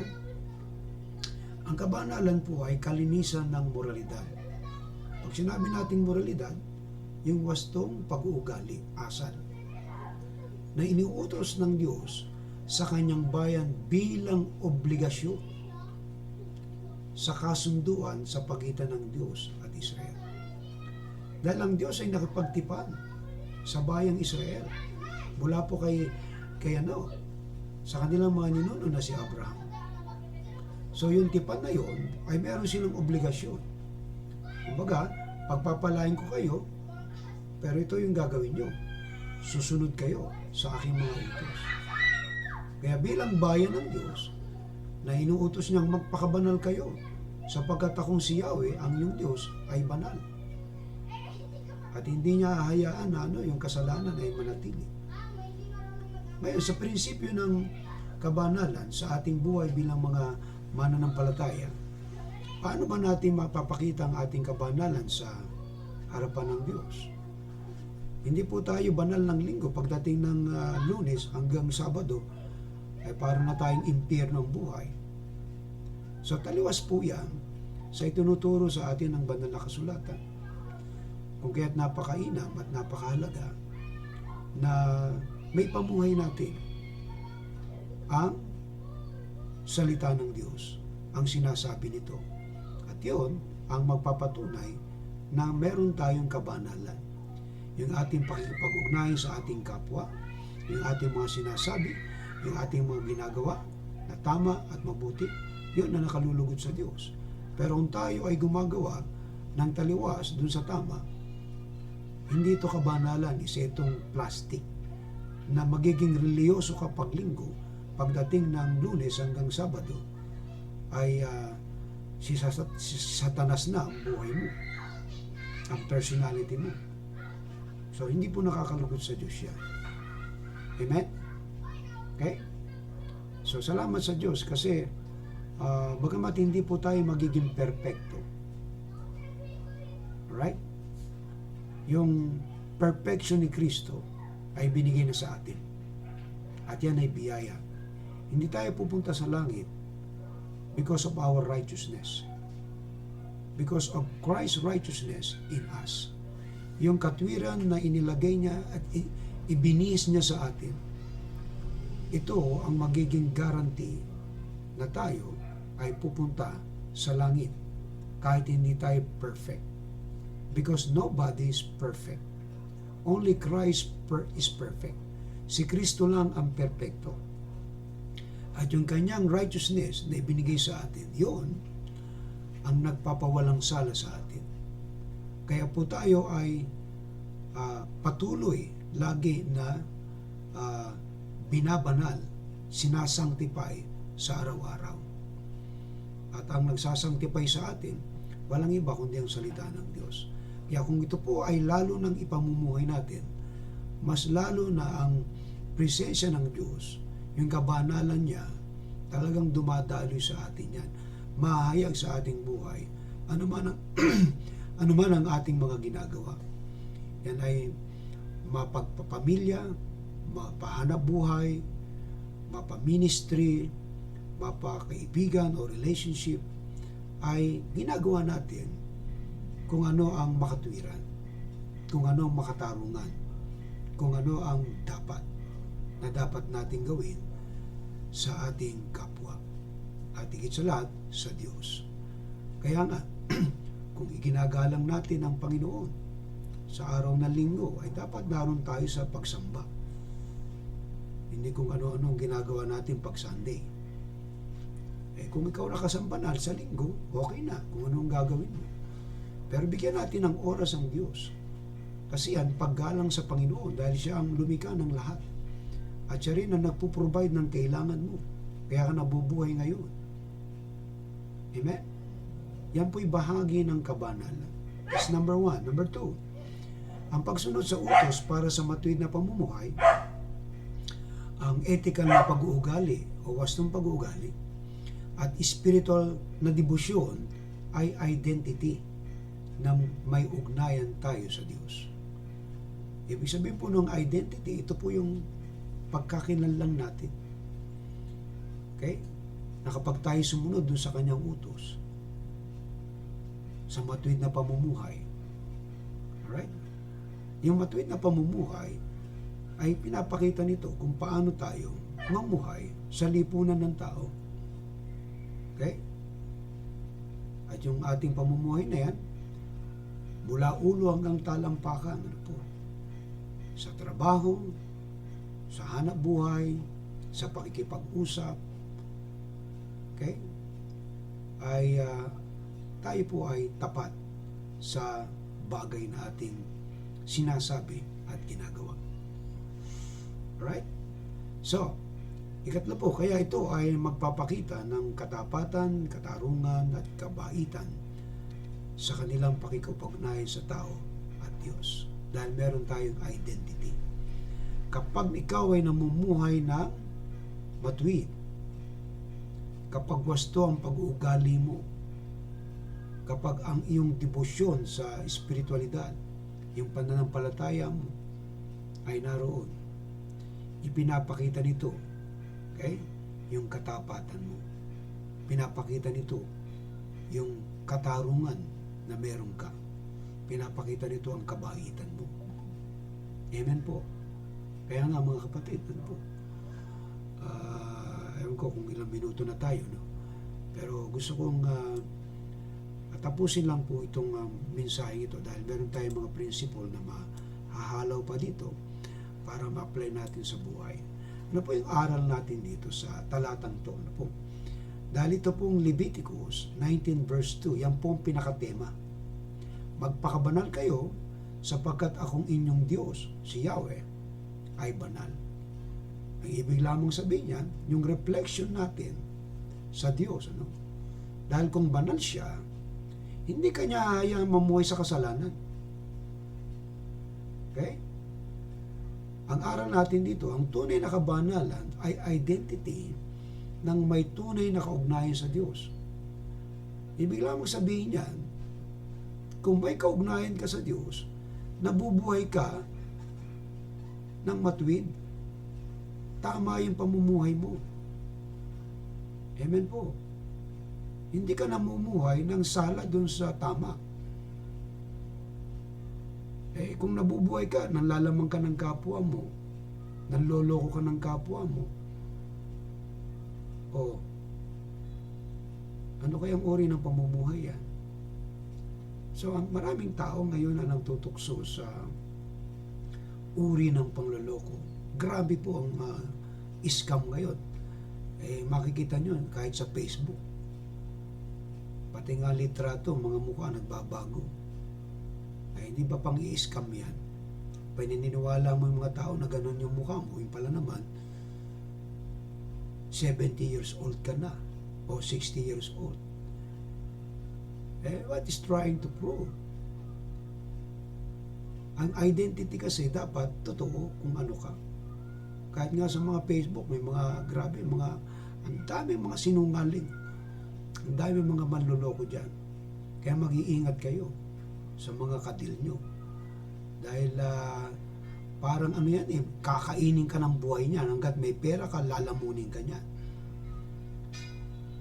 ang kabanalan po ay kalinisan ng moralidad. Pag sinabi nating moralidad, yung wastong pag-uugali, asal, na iniutos ng Diyos sa kanyang bayan bilang obligasyon sa kasunduan sa pagitan ng Diyos at Israel. Dahil ang Diyos ay nakapagtipan sa bayang Israel mula po kay sa kanilang mga ninuno na si Abraham. So yung tipan na yun ay meron silang obligasyon. Kumbaga, pagpapalain ko kayo, pero ito yung gagawin nyo. Susunod kayo sa aking mga utos. Kaya bilang bayan ng Diyos, na inuutos niyang magpakabanal kayo, sapagkat akong si Yahweh, ang iyong Diyos, ay banal. At hindi niya hahayaan na yung kasalanan ay manatili. Ngayon, sa prinsipyo ng kabanalan sa ating buhay bilang mga mananampalataya, paano ba natin mapapakita ang ating kabanalan sa harapan ng Diyos? Hindi po tayo banal ng linggo. Pagdating ng Lunes hanggang Sabado, ay parang na tayong impyerno ng buhay. So taliwas po yan sa itinuturo sa atin ng banal na kasulatan. Kung kaya't napakainam at napakahalaga na may pamuhay natin ang salita ng Diyos, ang sinasabi nito. At yun ang magpapatunay na meron tayong kabanalan. Yung ating pakikipag-ugnayan sa ating kapwa, yung ating mga sinasabi, yung ating mga ginagawa na tama at mabuti, yun na nakalulugod sa Diyos. Pero kung tayo ay gumagawa ng taliwas dun sa tama, hindi ito kabanalan, isa itong plastic na magiging reliyoso ka pag linggo, pagdating ng Lunes hanggang Sabado, ay si Satanas na ang buhay mo, ang personality mo. So, hindi po nakakalugod sa Diyos yan. Amen? Okay? So, salamat sa Diyos kasi bagamat hindi po tayo magiging perfecto. Alright? Yung perfection ni Kristo ay binigay na sa atin. At yan ay biyaya. Hindi tayo pupunta sa langit because of our righteousness. Because of Christ's righteousness in us. Yung katwiran na inilagay niya at ibinihis niya sa atin, ito ang magiging guarantee na tayo ay pupunta sa langit kahit hindi tayo perfect. Because nobody is perfect. Only Christ is perfect. Si Kristo lang ang perfecto. At yung kanyang righteousness na ibinigay sa atin, yun ang nagpapawalang sala sa atin. Kaya po tayo ay patuloy lagi na binabanal, sinasanctify sa araw-araw. At ang nagsasangtipay sa atin, walang iba kundi ang salita ng Diyos. Kaya kung ito po ay lalo nang ipamumuhay natin, mas lalo na ang presensya ng Diyos, yung kabanalan niya, talagang dumadaloy sa atin yan. Mahayag sa ating buhay. Ano man ang ating mga ginagawa. Yan ay mapagpapamilya, mapahanap buhay, mapaministry, mapakaibigan o relationship, ay ginagawa natin kung ano ang makatwiran, kung ano ang makatarungan, kung ano ang dapat nating gawin sa ating kapwa. at higit sa lahat sa Diyos. Kaya nga, kung iginagalang natin ang Panginoon sa araw ng linggo, ay dapat naroon tayo sa pagsamba. Hindi kung ano-ano ang ginagawa natin pag Sunday. Kung ikaw nakasamba na sa linggo, okay na kung ano ang gagawin mo. Pero bigyan natin ng oras ang Diyos. Kasi yan, paggalang sa Panginoon dahil siya ang lumikha ng lahat. At siya rin ang nagpo-provide ng kailangan mo. Kaya ka nabubuhay ngayon. Amen? Yan po'y bahagi ng kabanalan. That's number 1. Number 2, ang pagsunod sa utos para sa matuwid na pamumuhay, ang ethical na pag-uugali o wastong pag-uugali, at spiritual na debosyon ay identity na may ugnayan tayo sa Diyos. Ibig sabihin po ng identity, ito po yung pagkakilanlan natin. Okay? Na kapag tayo sumunod dun sa kanyang utos, sa matuwid na pamumuhay. Alright? Yung matuwid na pamumuhay ay pinapakita nito kung paano tayo mamuhay sa lipunan ng tao. Okay? At yung ating pamumuhay na yan, mula ulo hanggang talampakan, ano po? Sa trabaho, sa hanap buhay, sa pakikipag-usap, okay? Ay tayo po ay tapat sa bagay na ating sinasabi at ginagawa. Right? So, ikatlo po, kaya ito ay magpapakita ng katapatan, katarungan at kabaitan sa kanilang pakikipag-ugnayan sa tao at Diyos. Dahil meron tayong identity. Kapag ikaw ay namumuhay ng matuwid, kapag wasto ang pag-uugali mo, kapag ang iyong debosyon sa espiritualidad, yung pananampalataya mo ay naroon, ipinapakita nito, okay, yung katapatan mo. Pinapakita nito yung katarungan na meron ka. Pinapakita nito ang kabaitan mo. Amen po. Kaya nga mga kapatid, ano po, ewan ko kung ilang minuto na tayo, no? Pero gusto kong tapusin lang po itong mensahe ito dahil meron tayong mga principle na mahahalaw pa dito para ma-apply natin sa buhay. Ano po yung aral natin dito sa talatang to? Ano po? Dahil ito pong Leviticus 19 verse 2, yan po ang pinakatema. Magpakabanal kayo sapagkat akong inyong Diyos, si Yahweh, ay banal. Ang ibig lamang sabihin yan, yung reflection natin sa Diyos. Ano? Dahil kung banal siya, hindi kanya hayaan mamuhay sa kasalanan. Okay? Ang aral natin dito, ang tunay na kabanalan ay identity ng may tunay na kaugnayan sa Diyos. Ibig lamang sabihin yan, kung may kaugnayan ka sa Diyos, nabubuhay ka ng matuwid. Tama yung pamumuhay mo. Amen po. Hindi ka namumuhay ng sala dun sa tama. Kung nabubuhay ka, nanlalamang ka ng kapwa mo, nanloloko ka ng kapwa mo, o ano kayang uri ng pamumuhay yan? So, ang maraming tao ngayon na nagtutukso sa uri ng pangloloko. Grabe po ang scam ngayon. Makikita nyo kahit sa Facebook. Pati nga litrato, mga mukha nagbabago. Hindi ba pang i-scam yan? Paniniwala mo yung mga tao na gano'n yung mukha mo, yung pala naman, 70 years old ka na, o 60 years old. What is trying to prove? Ang identity kasi dapat totoo kung ano ka. Kahit nga sa mga Facebook, may mga grabe, ang dami mga sinungaling. Ang dami mga manloloko dyan. Kaya mag-iingat kayo sa mga kadil nyo. Dahil parang ano yan kakainin ka ng buhay niya. Hanggat may pera ka, lalamunin ka niya.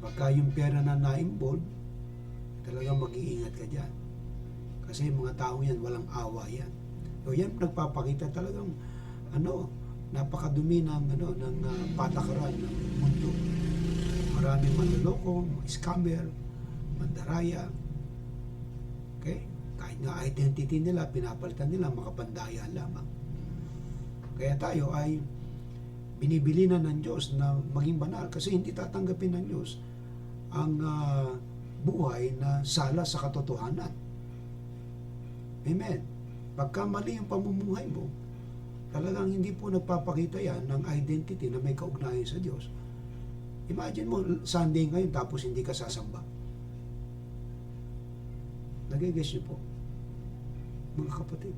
Pagka yung pera na na-involve, talagang mag-iingat ka dyan. Kasi yung mga tao yan, walang awa yan. So yan nagpapakita talagang napakadumi ng patakaran ng mundo. maraming manloloko, mga scammer, mandaraya. Okay? Kahit nga identity nila, pinapalitan nila, makapandaya lamang. Kaya tayo ay binibilinan ng Diyos na maging banal kasi hindi tatanggapin ng Diyos ang buhay na sala sa katotohanan. Amen. Pagka mali yung pamumuhay mo, talagang hindi po nagpapakita yan ng identity na may kaugnayan sa Diyos. Imagine mo, Sunday ngayon tapos hindi ka sasamba. Nagigess niyo po, mga kapatid.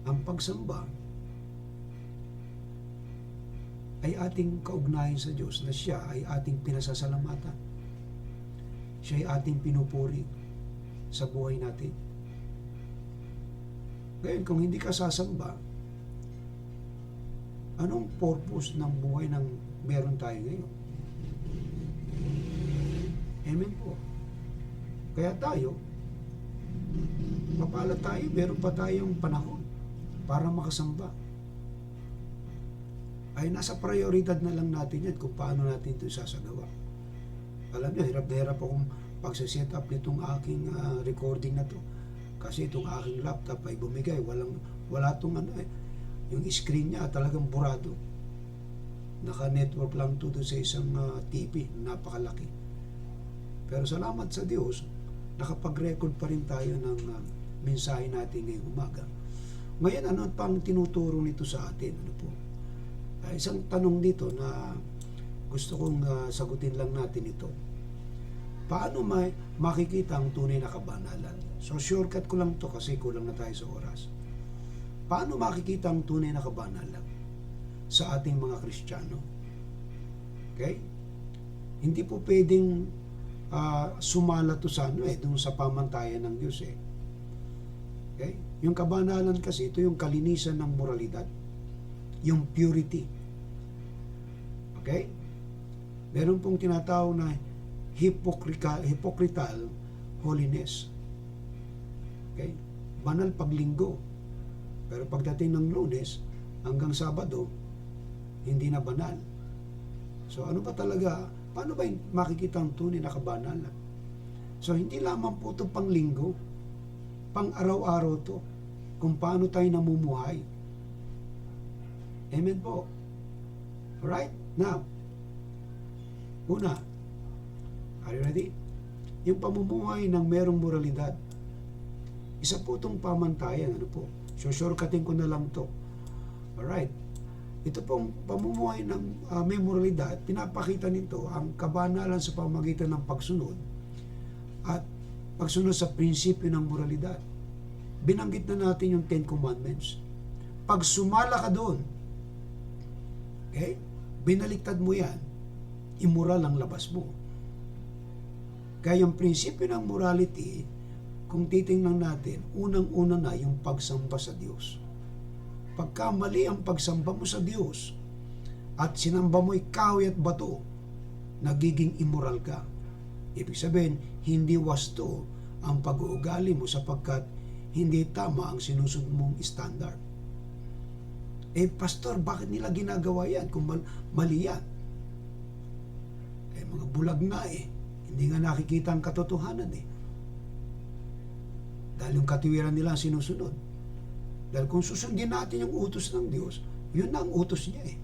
Ang pagsamba ay ating kaugnayan sa Diyos na siya ay ating pinasasalamatan. Siya ay ating pinupuri sa buhay natin. Ngayon, kung hindi ka sasamba, anong purpose ng buhay ng meron tayo ngayon? Amen po. Kaya tayo, mapalad tayo, meron pa tayong panahon para makasamba. Ay nasa prioridad na lang natin yan kung paano natin ito sasagawa. Alam niyo, hirap na hirap akong pagsiset up nitong aking recording na to. Kasi itong aking laptop ay bumigay. Wala itong yung screen niya talagang burado. Naka-network lang to sa isang TV, napakalaki. Pero salamat sa Diyos, nakapag-record pa rin tayo ng mensahe natin ngayong umaga. Ngayon, ano pang tinuturo nito sa atin? Ano po? Isang tanong dito na gusto kong sagutin lang natin ito. Paano makikita ang tunay na kabanalan? So shortcut ko lang to kasi kulang na tayo sa oras. Paano makikita ang tunay na kabanalan sa ating mga Kristiyano? Okay? Hindi po pwedeng sumala to sa dun sa pamantayan ng Diyos eh. Okay? Yung kabanalan kasi, ito yung kalinisan ng moralidad. Yung purity. Okay? Meron pong tinatawag na hypocritical holiness. Okay? Banal paglinggo. Pero pagdating ng Lunes hanggang Sabado, hindi na banal. So ano ba talaga, paano ba makikita ang tunay na kabanalan? So hindi lamang po ito pang linggo, pang araw-araw to, kung paano tayo namumuhay. Amen po. Alright? Now, una, are you ready? Yung pamumuhay ng merong moralidad. Isa po itong pamantayan. Ano po? So, shortcutin ko na lang to. Alright? Ito pong pamumuhay ng may moralidad, pinapakita nito ang kabanalan sa pamamagitan ng pagsunod at pagsunod sa prinsipyo ng moralidad. Binanggit na natin yung 10 Commandments. Pag sumala ka doon, okay, binaliktad mo yan, immoral ang labas mo. Kaya yung prinsipyo ng morality, kung titingnan natin, unang-una na yung pagsamba sa Diyos. Pagka mali ang pagsamba mo sa Diyos at sinamba mo'y kahoy at bato, nagiging immoral ka. Ibig sabihin, hindi wasto ang pag-uugali mo sapagkat hindi tama ang sinusunod mong standard. Pastor, bakit nila ginagawa yan kung mali yan? Mga bulag nga hindi nga nakikita ang katotohanan Dahil yung katiwiran nila ang sinusunod. Dahil kung susundin natin yung utos ng Diyos, yun na ang utos niya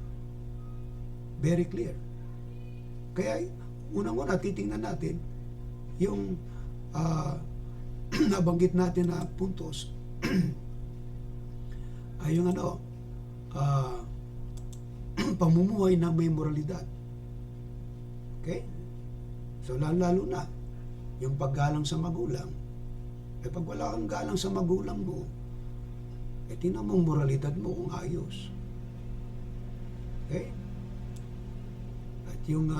Very clear. Kaya, unang-una, titingnan natin yung nabanggit natin na puntos ay yung pamumuhay na may moralidad. Okay? So, lalo na, yung paggalang sa magulang, pag wala kang galang sa magulang mo, tingnan mo ang moralidad mo kung ayos. Okay? At yung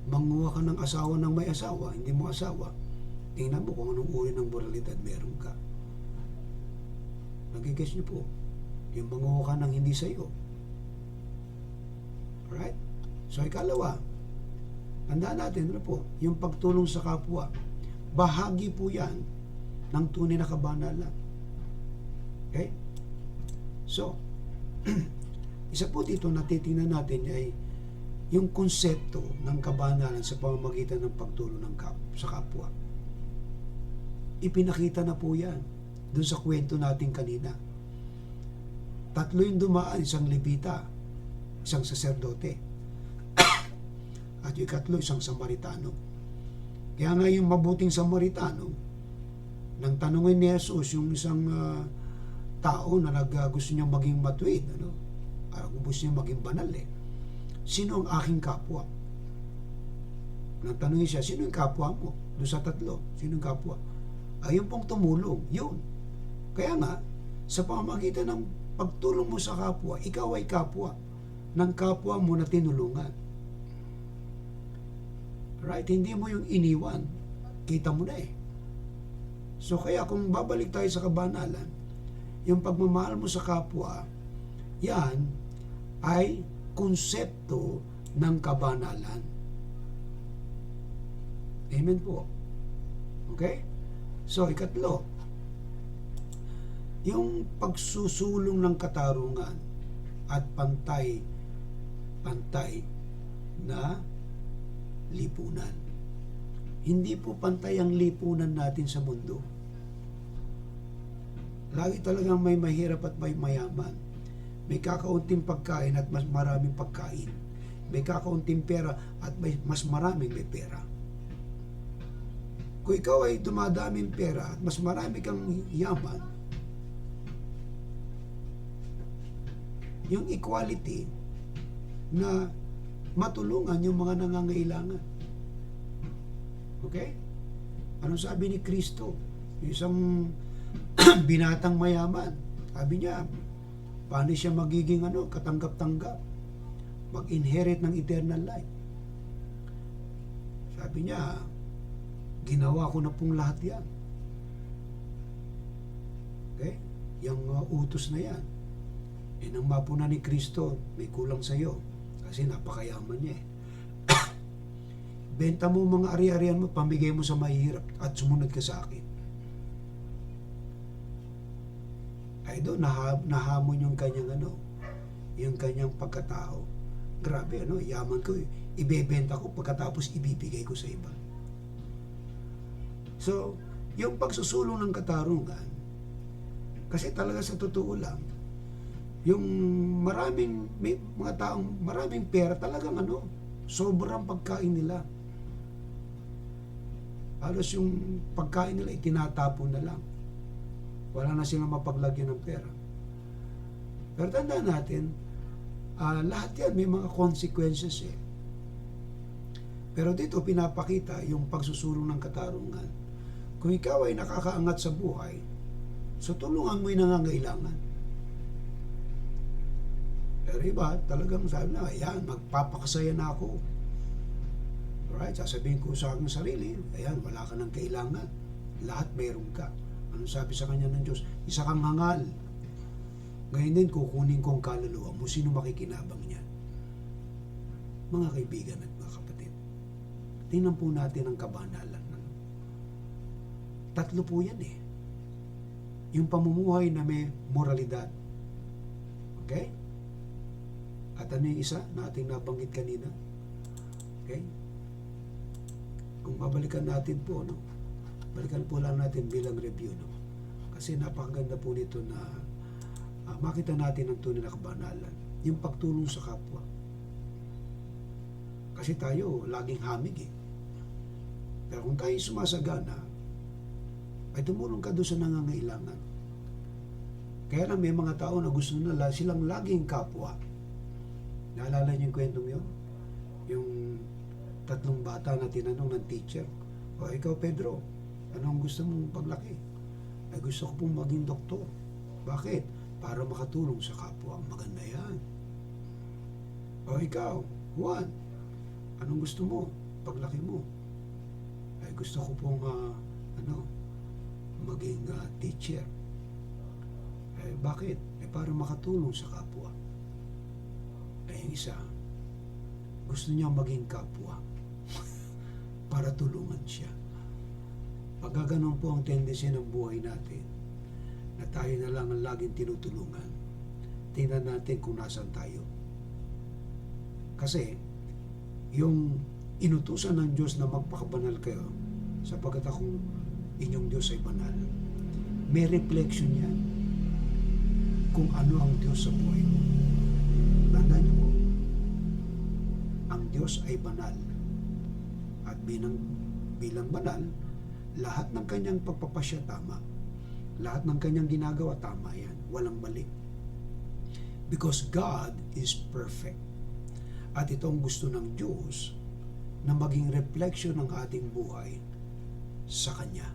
manguha ka ng asawa ng may asawa, hindi mo asawa, tingnan mo kung anong uri ng moralidad meron ka. Nagigess niyo po, yung manguha ka ng hindi sa'yo. Alright? So, ikalawa, tandaan natin, yung pagtulong sa kapwa, bahagi po yan ng tunay na kabanalan. Okay? So, isa po dito na titingnan natin ay yung konsepto ng kabanalan sa pamamagitan ng pagtulong sa kapwa. Ipinakita na po yan doon sa kwento natin kanina. 3 yung dumaan, isang Levita, isang saserdote, at yung 3, isang Samaritano. Kaya nga yung mabuting Samaritano, nang tanungin ni Jesus yung isang tao na gusto niya maging matuwid, gusto niya maging banal sino ang aking kapwa? Nang tanungin siya, sino yung kapwa mo? Doon sa 3, sino yung kapwa? Ayun pong tumulong, yun. Kaya nga, sa pamamagitan ng pagtulong mo sa kapwa, ikaw ay kapwa ng kapwa mo na tinulungan. Right? Hindi mo yung iniwan. Kita mo na So kaya kung babalik tayo sa kabanalan, yung pagmamahal mo sa kapwa, yan ay konsepto ng kabanalan. Amen po. Okay? So, 4, yung pagsusulong ng katarungan at pantay na lipunan. Hindi po pantay ang lipunan natin sa mundo. Lagi talagang may mahirap at may mayaman. May kakaunting pagkain at mas maraming pagkain. May kakaunting pera at mas maraming may pera. Kung ikaw ay dumadaming pera at mas marami kang yaman, yung equality na matulungan yung mga nangangailangan. Okay? Anong sabi ni Kristo? Yung isang binatang mayaman. Sabi niya, paano siya magiging katanggap-tanggap? Mag-inherit ng eternal life. Sabi niya, ginawa ko na pong lahat yan. Okay? Yung utos na yan. Nang mapuna ni Kristo, may kulang sa iyo. Kasi napakayaman niya Benta mo mga ari-arian mo, pamigay mo sa mahihirap at sumunod ka sa akin. Ay doon, nahamon yung kanyang yung kanyang pagkatao. Grabe, yaman ko ibebenta ko pagkatapos ibibigay ko sa iba. So, yung pagsusulong ng katarungan, kasi talaga sa totoo lang, yung may mga taong maraming pera talagang sobrang pagkain nila. Halos yung pagkain nila itinatapon na lang. Wala na silang mapaglagyan ng pera. Pero tandaan natin, lahat yan may mga consequences Pero dito pinapakita yung pagsusulong ng katarungan. Kung ikaw ay nakakaangat sa buhay, so tulungan mo yung nangangailangan. Pero iba, talagang sabi na, ayan, magpapakasaya na ako. Alright, sasabihin ko sa aking sarili, ayan, wala ka ng kailangan. Lahat mayroon ka. Anong sabi sa kanya ng Diyos? Isa kang hangal. Ngayon din, kukunin kong kaluluwa mo. Sino makikinabang niyan? Mga kaibigan at mga kapatid, tingnan po natin ang kabanalan. 3 po yan Yung pamumuhay na may moralidad. Okay? At ano yung isa na ating nabanggit kanina? Okay? Kung babalikan natin po, balikan po lang natin bilang review, kasi napakaganda po nito na makita natin ang tunay na kabanalan, yung pagtulong sa kapwa. Kasi tayo laging hamig Pero kung tayo sumasagana, ay tumulong ka doon sa nangangailangan. Kaya lang may mga tao na gusto nila silang laging kapwa. Naalala niyo yung kwentong yun? Yung 3 bata na tinanong ng teacher, o ikaw Pedro, anong gusto mong paglaki? Ay gusto ko pong maging doktor. Bakit? Para makatulong sa kapwa. Maganda yan. O ikaw, Juan, anong gusto mo paglaki mo? Ay gusto ko pong maging teacher. Eh bakit? Para makatulong sa kapwa. Yung isa, gusto niya maging kapwa para tulungan siya. Pag ganun po ang tendency ng buhay natin, na tayo na lang ang laging tinutulungan, tingnan natin kung nasan tayo. Kasi, yung inutusan ng Diyos na magpakabanal kayo sapagkat akong inyong Diyos ay banal. May reflection yan kung ano ang Diyos sa buhay mo. Tandaan niyo po, ang Diyos ay banal. At bilang banal, lahat ng kanyang pagpapasya tama. Lahat ng kanyang ginagawa tama yan. Walang mali. Because God is perfect. At ito ang gusto ng Diyos na maging reflection ng ating buhay sa Kanya.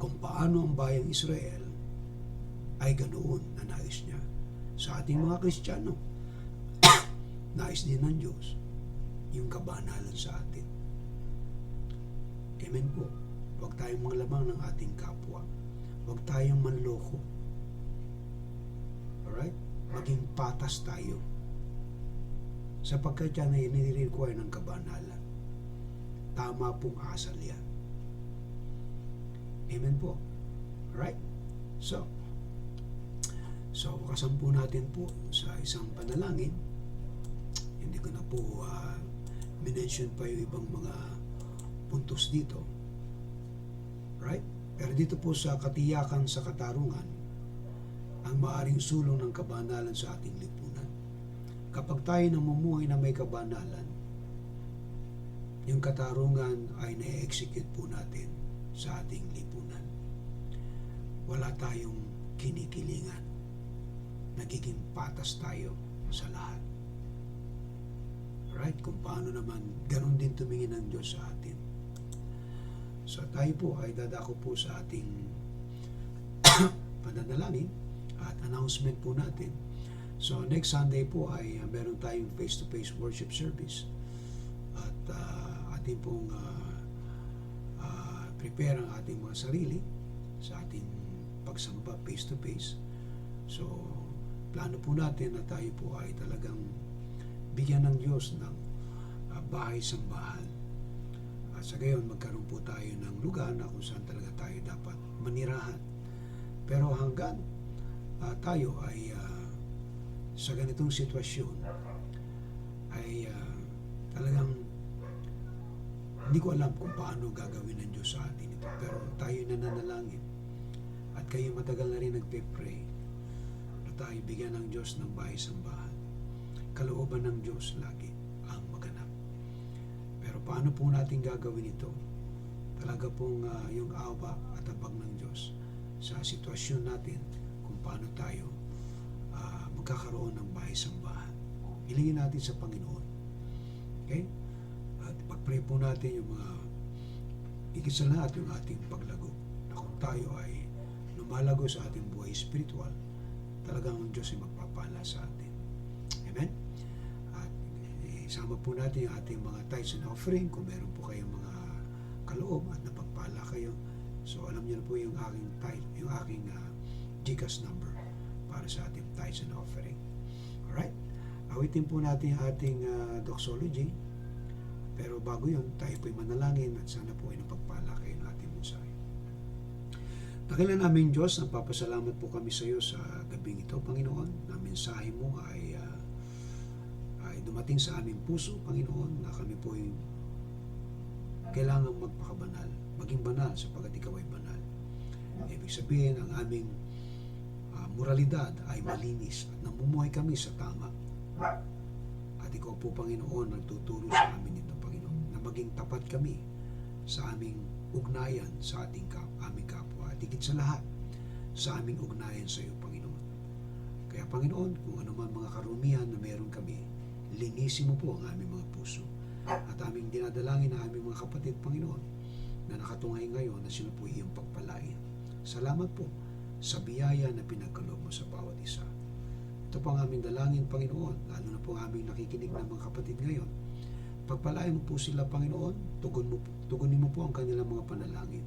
Kung paano ang bayang Israel ay ganoon na nais niya. Sa ating mga Kristiyano, nais din ng Diyos yung kabanalan sa atin. Amen po. Huwag tayong manglamang ng ating kapwa. Huwag tayong manloko. Alright? Maging patas tayo. Sapagkat yan ay nire-require ng kabanalan. Tama pong asal yan. Amen po. Alright? So, wakasan po natin po sa isang panalangin. Hindi ko na po minention pa yung ibang mga puntos dito. Right? Pero dito po sa katiyakan sa katarungan, ang maaring sulong ng kabanalan sa ating lipunan. Kapag tayo namumuhay na may kabanalan, yung katarungan ay na-execute po natin sa ating lipunan. Wala tayong kinikilingan. Nagiging patas tayo sa lahat. Right? Kung paano naman, ganun din tumingin ng Diyos sa atin. So tayo po ay dadako po sa ating pananalangin at announcement po natin. So next Sunday po ay meron tayong face-to-face worship service at ating pong prepare ang ating mga sarili sa ating pagsamba face-to-face. So plano po natin na tayo po ay talagang bigyan ng Diyos ng bahay-sambahan. At sa gayon, magkaroon po tayo ng lugar na kung saan talaga tayo dapat manirahan. Pero hanggang tayo ay sa ganitong sitwasyon, ay talagang hindi ko alam kung paano gagawin ng Diyos sa atin ito. Pero tayo nananalangin at kayo matagal na rin nagpe-pray na tayo bigyan ng Diyos ng bahay-sambahan. Kalooban ng Diyos lagi ang maganap. Pero paano po natin gagawin ito? Talaga pong yung awa at abag ng Diyos sa sitwasyon natin kung paano tayo magkakaroon ng bahay-sambahan. Hilingin natin sa Panginoon. Okay? At pag-pray po natin yung mga higit sa lahat yung ating paglago. Na kung tayo ay lumalago sa ating buhay spiritual, talagang ang Diyos ay magpapala sa atin. Amen? At isama po natin yung ating mga tithes and offering kung meron po kayong mga kaloob at napagpala kayo. So alam niyo na po yung aking tithe, yung aking GCash number para sa ating tithes and offering. Alright? Awitin po natin yung ating doxology. Pero bago yun, tayo po'y manalangin at sana po ay napagpala kayo ng ating mensahe. Dakilan namin Diyos, nagpapasalamat po kami sa iyo sa gabing ito, Panginoon, na mensahe mo ay dumating sa aming puso, Panginoon, na kami po ay kailangang magpakabanal, maging banal sapagkat ikaw ay banal. Ibig sabihin, ang aming moralidad ay malinis at namumuhay kami sa tama. At ikaw po, Panginoon, nagtuturo sa amin ito, Panginoon, na maging tapat kami sa aming ugnayan sa aming kapwa at higit sa lahat sa aming ugnayan sa iyo, Panginoon. Kaya, Panginoon, kung ano man mga karumihan na meron kami, linisin mo po ang aming mga puso at aming dinadalangin na aming mga kapatid, Panginoon, na nakatungay ngayon na sila po iyong pagpalain. Salamat po sa biyaya na pinagkaloob mo sa bawat isa. Ito po ang aming dalangin, Panginoon, lalo na po ang aming nakikinig ng mga kapatid ngayon. Pagpalain mo po sila, Panginoon, tugunin mo po ang kanilang mga panalangin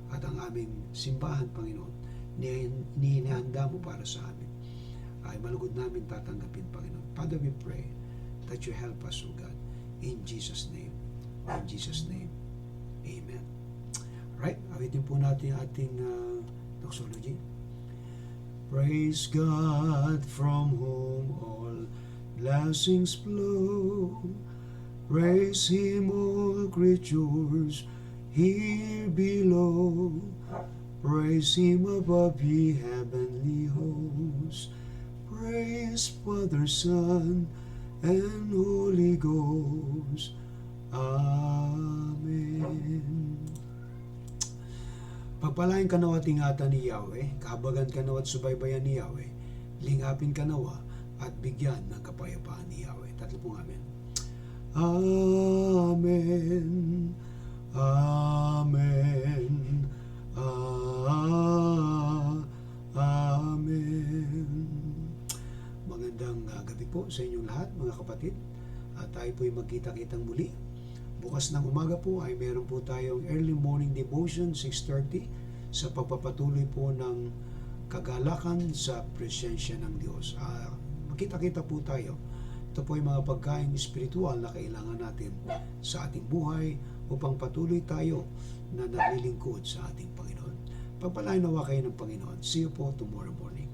at ang aming simbahan, Panginoon, nihihanda mo para sa amin ay malugod namin tatanggapin, Panginoon. Father, we pray that you help us, O God, in Jesus' name. In Jesus' name. Amen. Right, awitin po natin ating doxology. Praise God from whom all blessings flow. Praise Him, all creatures here below. Praise Him above, ye heavenly hosts. Praise Father, Son, and Holy Ghost. Amen. Pagpalain ka nawa at ingatan ni Yahweh, kahabagan ka nawa at subaybayan ni Yahweh, lingapin ka nawa at bigyan ng kapayapaan ni Yahweh. Tatlo pong amen. Amen. Amen. Amen. Magandang gabi po sa inyong lahat, mga kapatid. At tayo po'y magkita-kitang muli. Bukas ng umaga po ay meron po tayong early morning devotion, 6:30, sa pagpapatuloy po ng kagalakan sa presensya ng Diyos. Magkita-kita po tayo. Ito po ay mga pagkain espiritual na kailangan natin sa ating buhay upang patuloy tayo na naglilingkod sa ating Panginoon. Pagpalain nawa kayo ng Panginoon. See you po tomorrow morning.